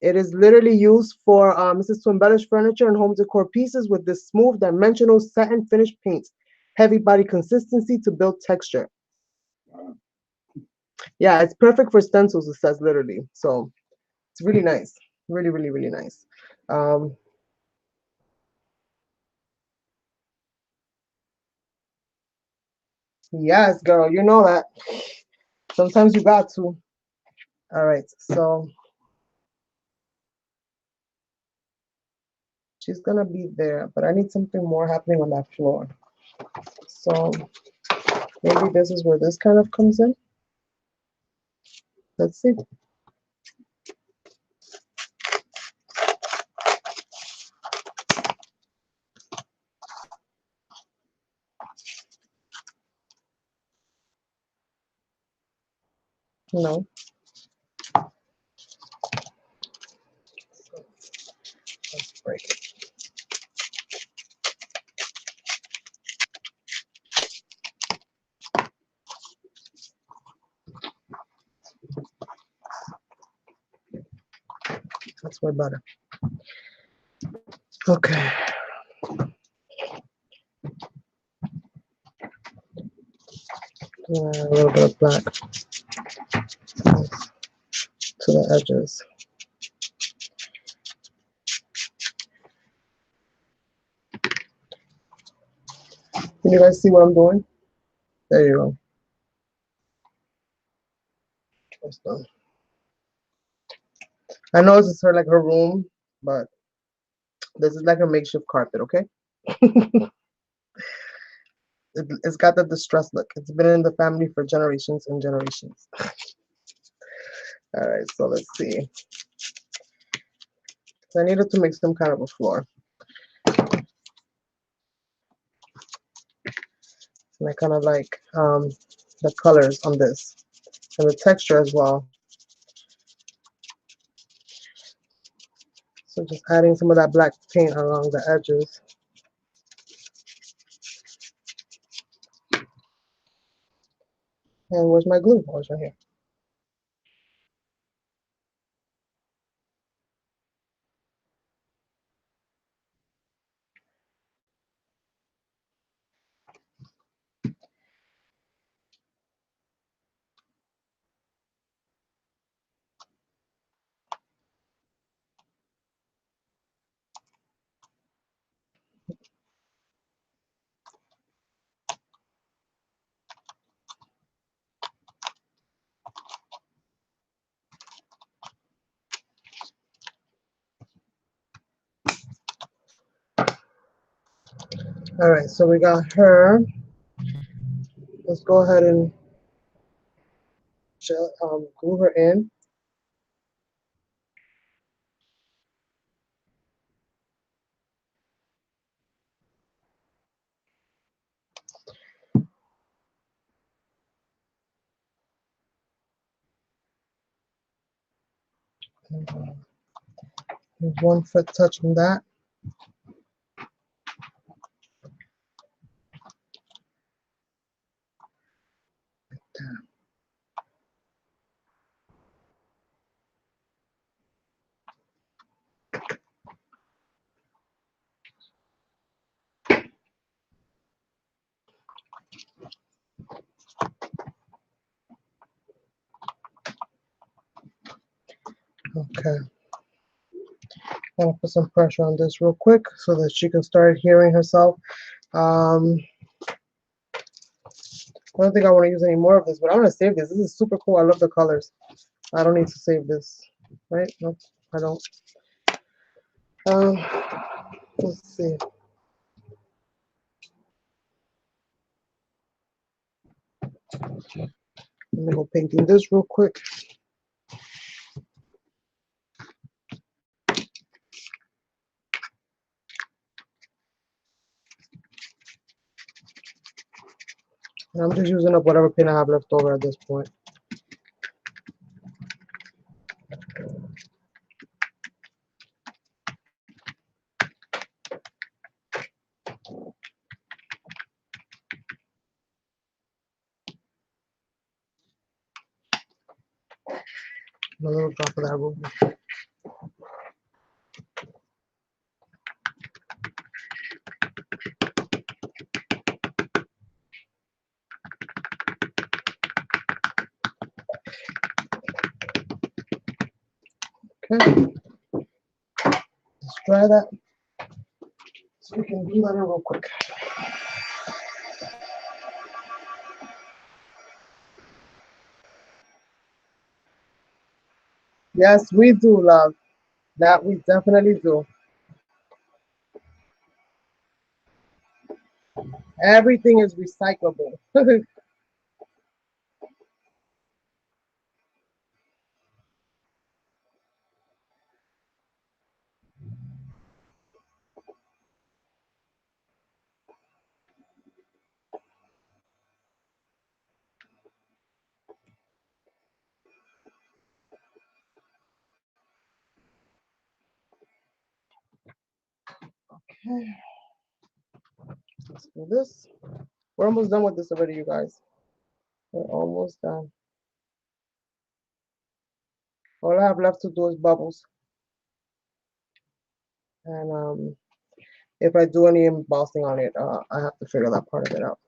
A: It is literally used for this is to embellish furniture and home decor pieces with this smooth dimensional satin finish paints, heavy body consistency to build texture. Yeah, it's perfect for stencils, it says literally. So it's really nice. Really, really, really nice. Yes, girl, you know that. Sometimes you got to. All right, so she's gonna be there, but I need something more happening on that floor. So maybe this is where this kind of comes in. Let's see. No. Let's break it. That's way better. Okay. A little bit of black to the edges. Can you guys see what I'm doing? There you go. That's done. I know this is her like her room, but this is like a makeshift carpet, okay? It's got the distressed look. It's been in the family for generations and generations. All right, so let's see. So I needed to make some kind of a floor. And I kind of like the colors on this and the texture as well. So just adding some of that black paint along the edges. And where's my glue? Oh, it's right here. All right, so we got her. Let's go ahead and glue her in. There's 1 foot touching that. Okay. I'm gonna put some pressure on this real quick so that she can start hearing herself. I don't think I want to use any more of this, but I'm gonna save this. This is super cool. I love the colors. I don't need to save this, right? No, I don't. Um, let's see. Let me go painting this real quick. And I'm just using up whatever paint I have left over at this point. A little drop of that ruby. Okay. Let's try that. So we can do that in real quick. Yes, we do, love. That we definitely do. Everything is recyclable. Okay, let's do this. We're almost done with this already, you guys. We're almost done. All I have left to do is bubbles. And if I do any embossing on it, I have to figure that part of it out.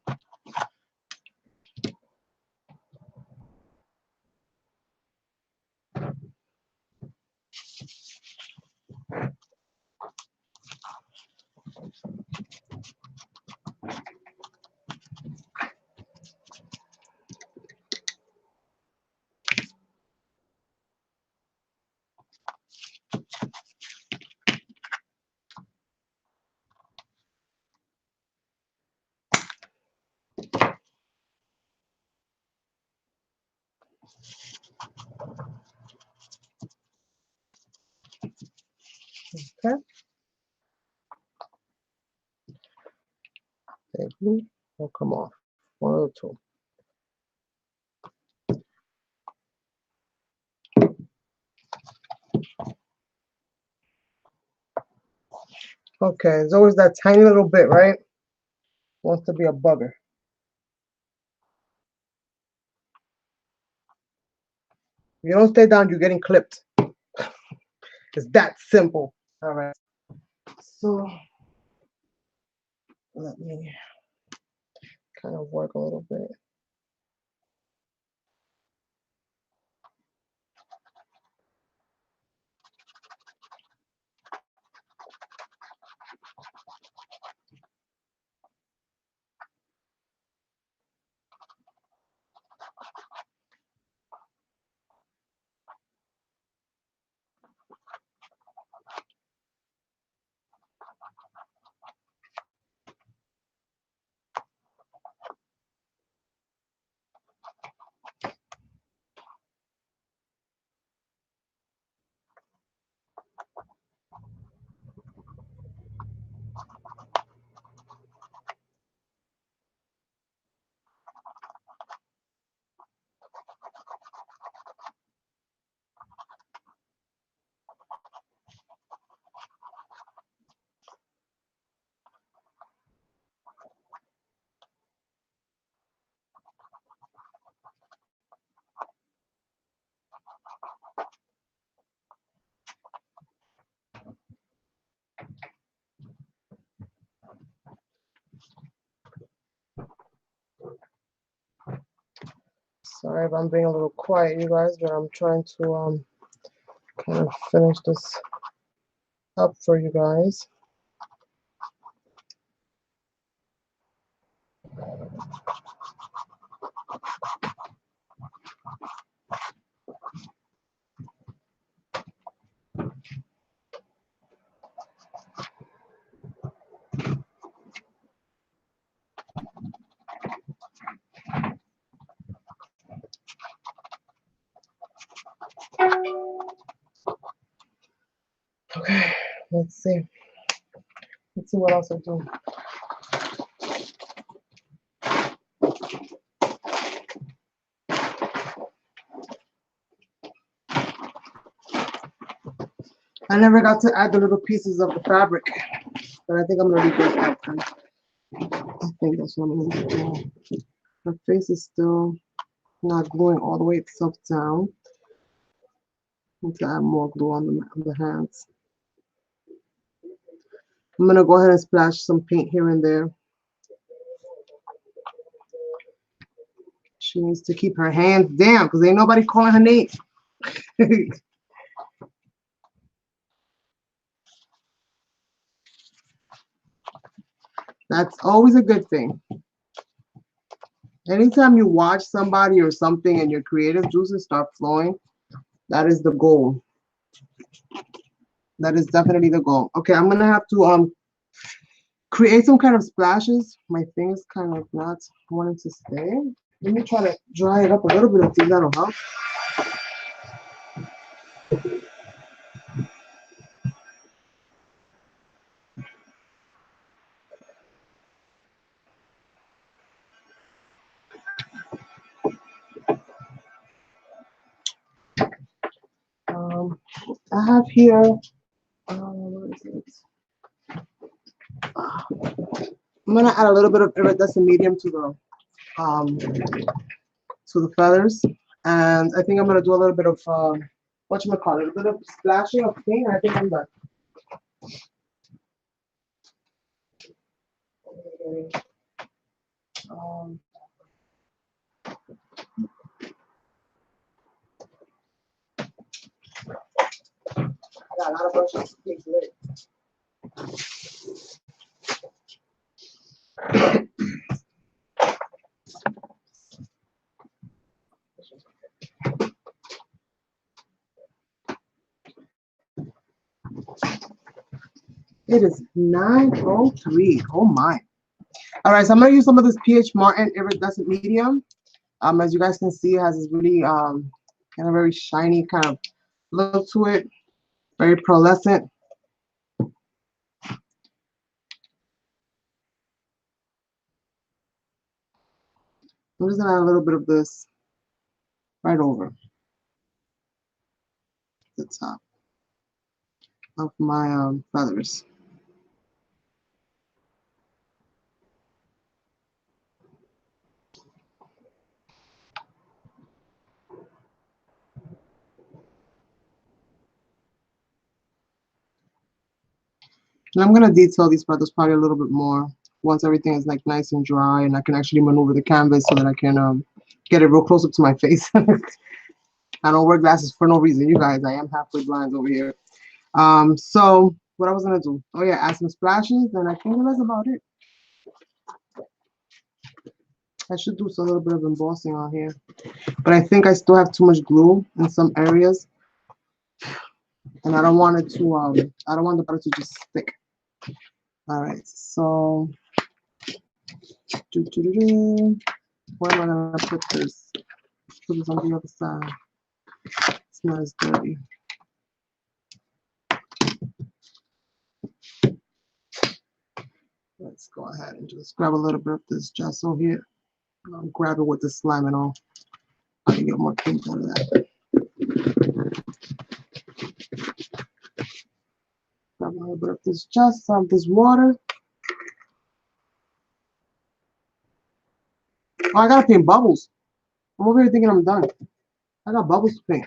A: Okay. Thank you. Oh, come off. One or two. Okay, there's always that tiny little bit, right? Wants to be a bugger. If you don't stay down, you're getting clipped. It's that simple. All right. So let me kind of work a little bit. Sorry if I'm being a little quiet, you guys, but I'm trying to kind of finish this up for you guys. Okay, let's see. Let's see what else I do. I never got to add the little pieces of the fabric, but I think I'm gonna leave those out. I think that's what I'm gonna do. My face is still not gluing all the way itself down. Need to add more glue on the hands. I'm gonna go ahead and splash some paint here and there. She needs to keep her hands down because ain't nobody calling her name. That's always a good thing. Anytime you watch somebody or something and your creative juices start flowing, that is the goal. That is definitely the goal. Okay, I'm gonna have to create some kind of splashes. My thing is kind of not wanting to stay. Let me try to dry it up a little bit and see if that'll help. I have here, what is it? I'm gonna add a little bit of iridescent medium to the feathers, and I think I'm gonna do a little bit of whatchamacallit, a bit of splashing of paint, and I think I'm done. Um, I got a lot of brushes to take today. It is 9:03. Oh my. All right, so I'm gonna use some of this PH Martin iridescent medium. As you guys can see, it has this really kind of very shiny kind of look to it, very pearlescent. I'm just gonna add a little bit of this right over the top of my feathers. And I'm gonna detail these feathers probably a little bit more once everything is like nice and dry and I can actually maneuver the canvas so that I can get it real close up to my face. I don't wear glasses for no reason, you guys. I am halfway blind over here. So what I was gonna do? Oh yeah, add some splashes, and I think that's about it. I should do a little bit of embossing on here, but I think I still have too much glue in some areas, and I don't want it to. I don't want the butter to just stick. All right, so where am I gonna put this? Put this on the other side. It's not as dirty. Let's go ahead and just grab a little bit of this gesso here. I'll grab it with the slime and all. I can get more paint out of that. Grab a little bit of this gesso, this water. Oh, I gotta paint bubbles. I'm over here thinking I'm done. I got bubbles to paint.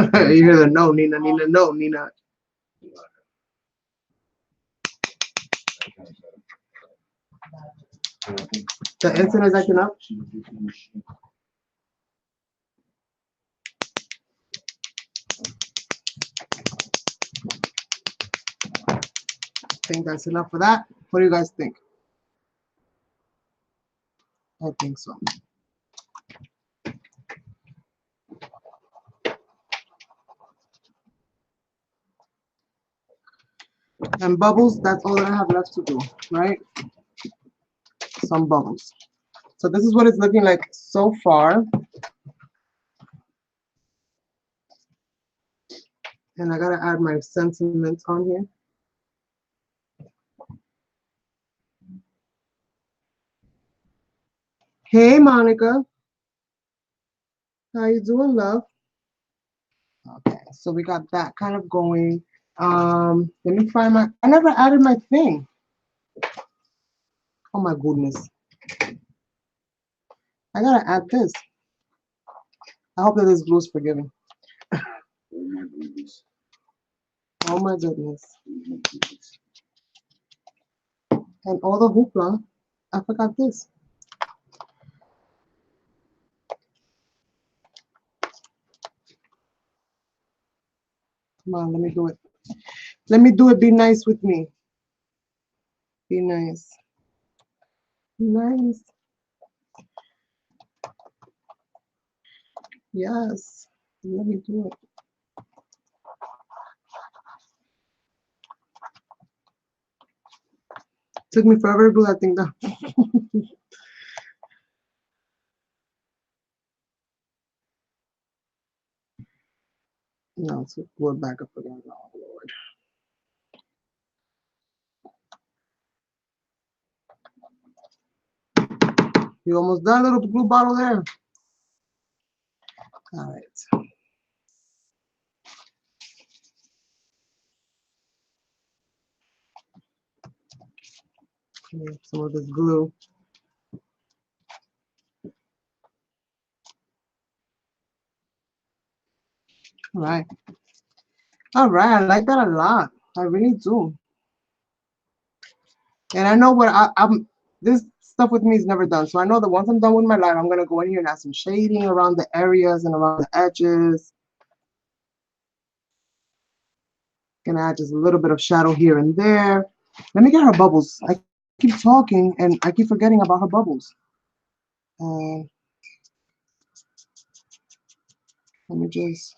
A: You hear the no, Nina, Nina, no, Nina. The instant is acting up. I think that's enough for that. What do you guys think? I think so. And bubbles, that's all that I have left to do, right? Some bubbles. So this is what it's looking like so far. And I gotta add my sentiments on here. Hey Monica, how you doing, love? Okay, so we got that kind of going. Let me find my, I never added my thing. Oh my goodness. I gotta add this. I hope that this glue is forgiving.
B: Oh my goodness.
A: Oh my goodness. And all the hoopla, I forgot this. Come on, let me do it. Let me do it. Be nice with me. Be nice. Nice. Yes. Let me do it. Took me forever to do that thing though. No, let's go back up again. Oh Lord. You almost done, little glue bottle there. All right. Some of this glue. All right. All right. I like that a lot. I really do. And I know what I'm. This stuff with me is never done. So I know that once I'm done with my light, I'm gonna go in here and add some shading around the areas and around the edges. Gonna add just a little bit of shadow here and there. Let me get her bubbles. I keep talking and I keep forgetting about her bubbles. Let me just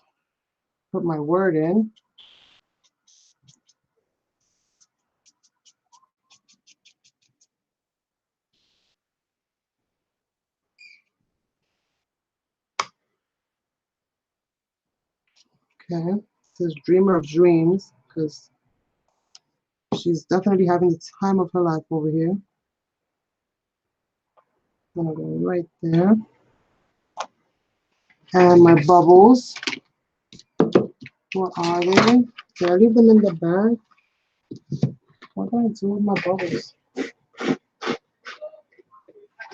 A: put my word in. Okay. It says Dreamer of Dreams because she's definitely having the time of her life over here. I'm gonna go right there. And my bubbles. What are they? Did I leave them in the bag? What do I do with my bubbles?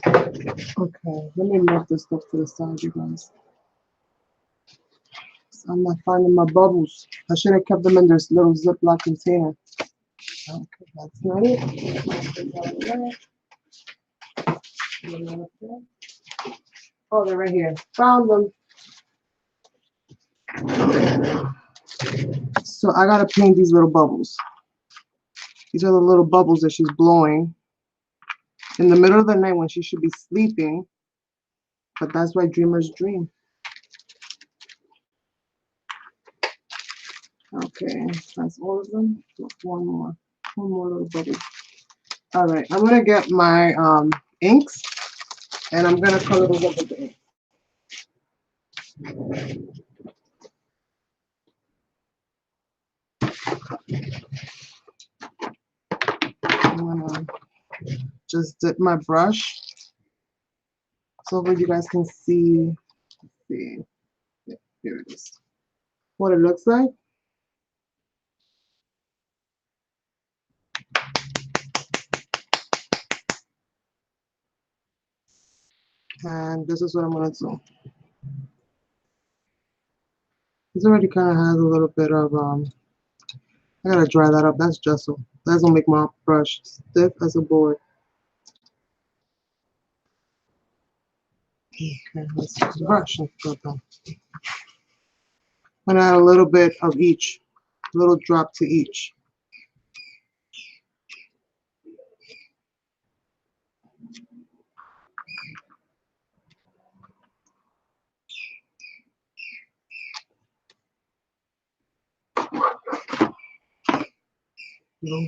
A: Okay, let me move this stuff to the side, you guys. I'm not finding my bubbles. I should have kept them in this little Ziploc container. Okay, that's not it. Oh, they're right here. Found them. So I gotta paint these little bubbles. These are the little bubbles that she's blowing in the middle of the night when she should be sleeping. But that's why dreamers dream. Okay, that's all of them. One more. One more little bubble. All right, I'm gonna get my inks and I'm gonna color those up with the ink. I'm gonna just dip my brush so that you guys can see. See, yeah, here it is. What it looks like. And this is what I'm gonna do. This already kind of has a little bit of I gotta dry that up. That's gesso. That's gonna make my brush stiff as a board. Okay, let's use the brush. I'm gonna add a little bit of each, a little drop to each. You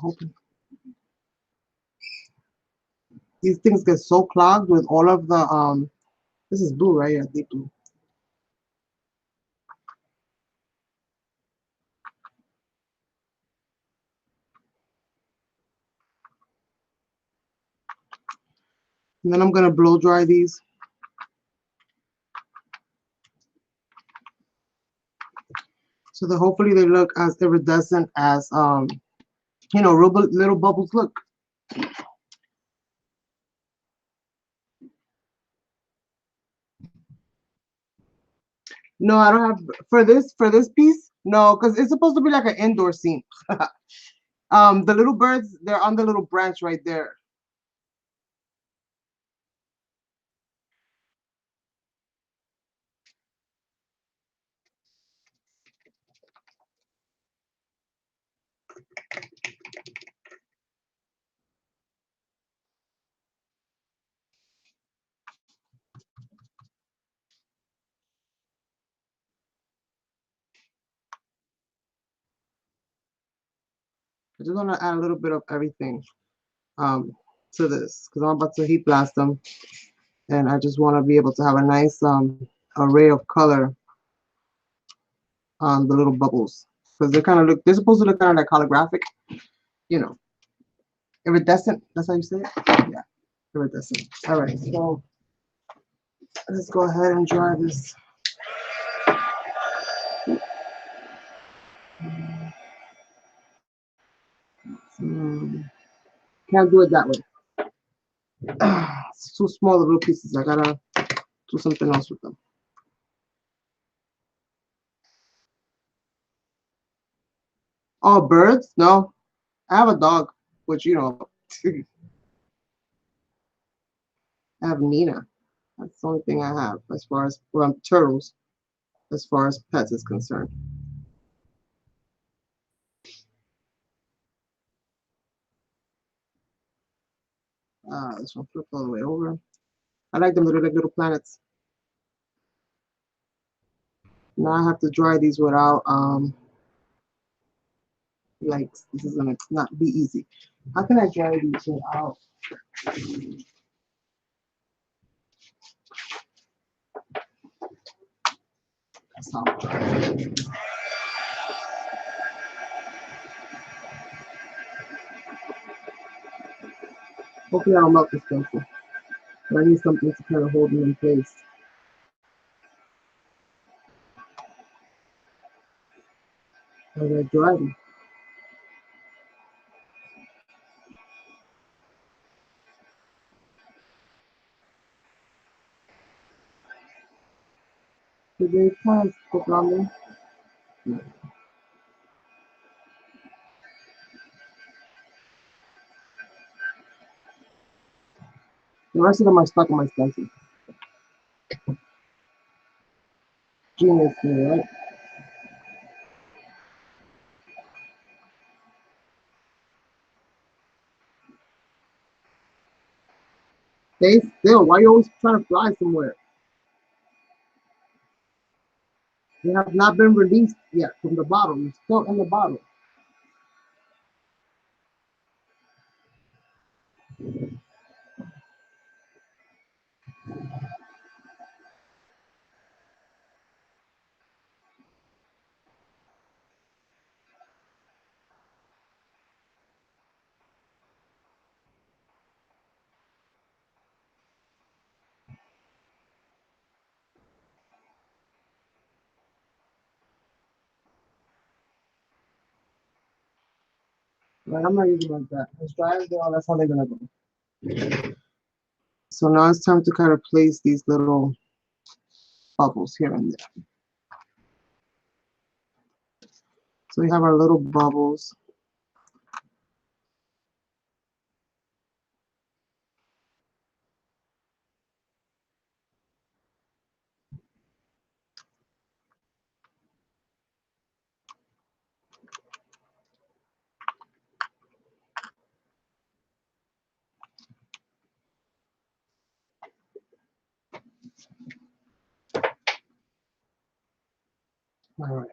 A: know, these things get so clogged with all of the this is blue, right? Yeah, deep blue. And then I'm gonna blow dry these so that hopefully they look as iridescent as you know, real little bubbles look. No, I don't have for this piece. No, because it's supposed to be like an indoor scene. The little birds, they're on the little branch right there. I just want to add a little bit of everything um to this because I'm about to heat blast them, and I just want to be able to have a nice array of color on the little bubbles because they're supposed to look kind of like holographic, you know, iridescent. That's how you say it. Yeah, iridescent. All right, so let's go ahead and dry this. Um, can't do it that way. It's too small, the little pieces. I gotta do something else with them. Oh, birds? No, I have a dog, which you know, I have Nina. That's the only thing I have as far as well, turtles, as far as pets is concerned. This one flip all the way over. I like them like little planets. Now I have to dry these without like this is gonna not be easy. How can I dry these without? That's how I dry. Hopefully I don't melt this pencil. But I need something to kind of hold them in place. As I dry them. Did they kind of stick on me? No. The rest of them are stuck in my stencil. Genius me, right? Stay still. Why are you always trying to fly somewhere? They have not been released yet from the bottle. You're still in the bottle. Right, I'm not using like that. As dry as they are, that's how they're gonna go. So now it's time to kind of place these little bubbles here and there. So we have our little bubbles. All right.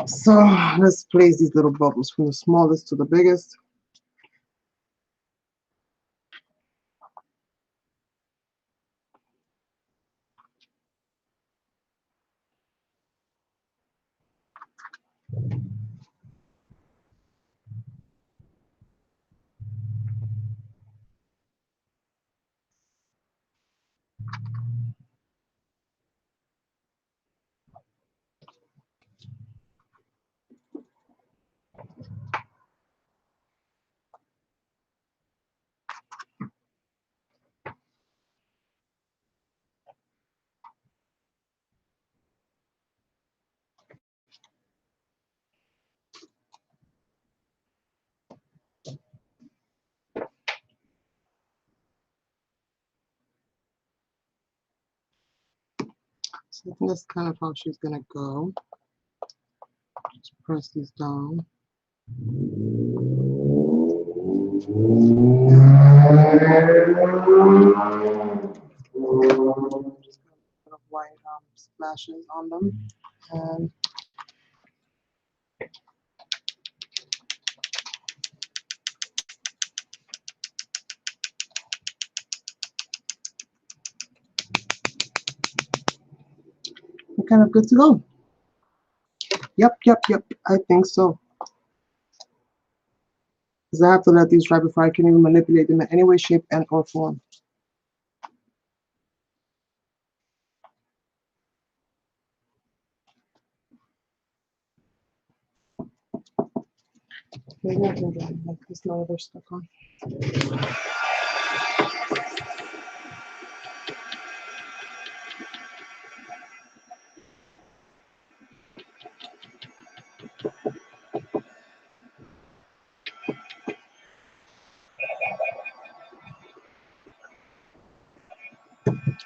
A: So let's place these little bubbles from the smallest to the biggest. So I think that's kind of how she's gonna go. Just press these down. Just put white splashes on them, and we're kind of good to go. Yep, yep, yep. I think so. Because I have to let these dry before I can even manipulate them in any way, shape, and or form. Maybe I can get like this now they're stuck on.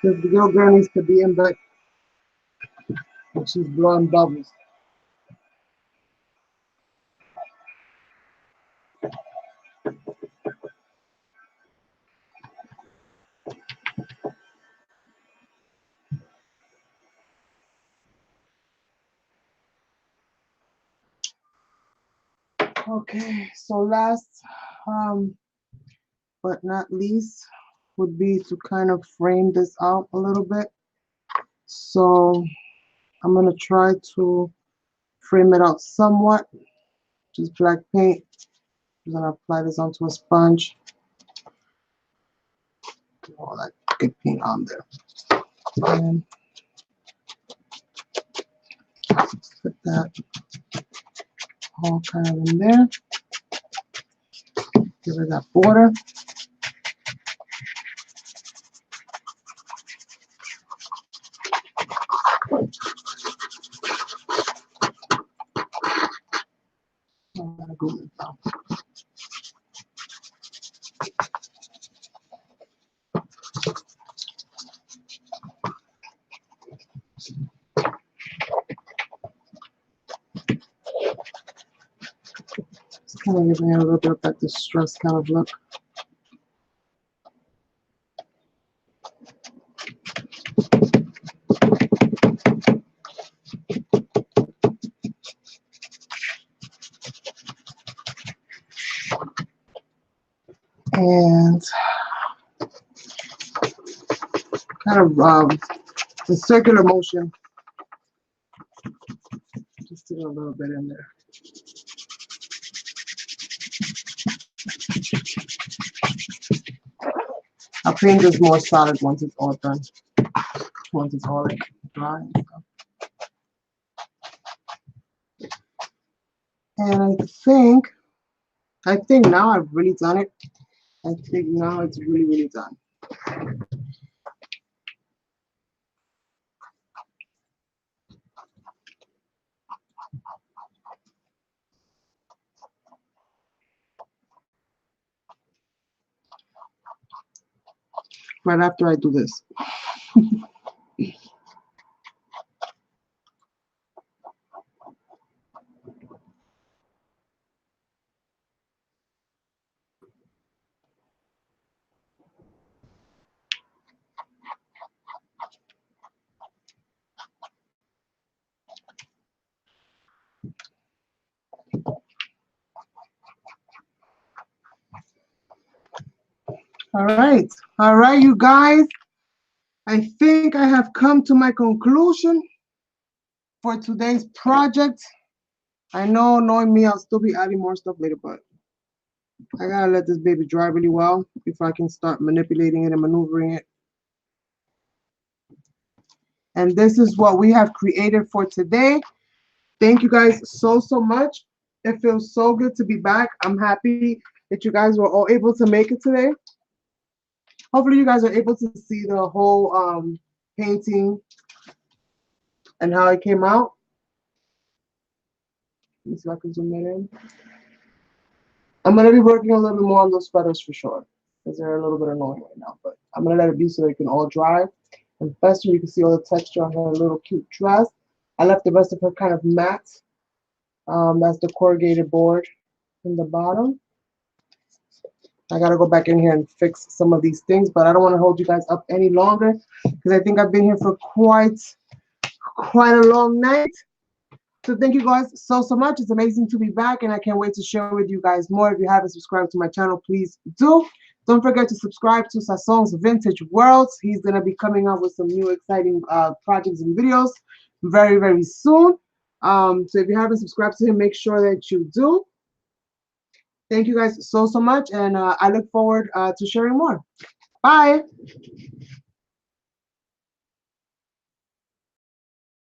A: The little girl needs to be in bed. She's blowing bubbles. Okay, so last but not least would be to kind of frame this out a little bit. So I'm gonna try to frame it out somewhat. Just black paint. I'm gonna apply this onto a sponge. All that good paint on there. And put that all kind of in there. Give it that border. I'm gonna go with that. It's kind of giving it a little bit of that distressed kind of look. And kind of the circular motion. Just do a little bit in there. I'll paint this more solid once it's all done. Once it's all like dry and stuff. And I think now I've really done it. I think now it's really, really done. Right after I do this. All right, you guys. I think I have come to my conclusion for today's project. I know, knowing me, I'll still be adding more stuff later, but I gotta let this baby dry really well before I can start manipulating it and maneuvering it. And this is what we have created for today. Thank you guys so much. It feels so good to be back. I'm happy that you guys were all able to make it today. Hopefully you guys are able to see the whole painting and how it came out. Let me see if I can zoom that in. I'm going to be working a little bit more on those feathers for sure, because they're a little bit annoying right now. But I'm going to let it be so they can all dry and fester. You can see all the texture on her little cute dress. I left the rest of her kind of matte. That's the corrugated board in the bottom. I got to go back in here and fix some of these things, but I don't want to hold you guys up any longer because I think I've been here for quite a long night. So thank you guys so much. It's amazing to be back, and I can't wait to share with you guys more. If you haven't subscribed to my channel, please do. Don't forget to subscribe to Sazon's Vintage Worlds. He's going to be coming up with some new exciting projects and videos very soon. So if you haven't subscribed to him, make sure that you do. Thank you guys so much, and I look forward to sharing more. Bye.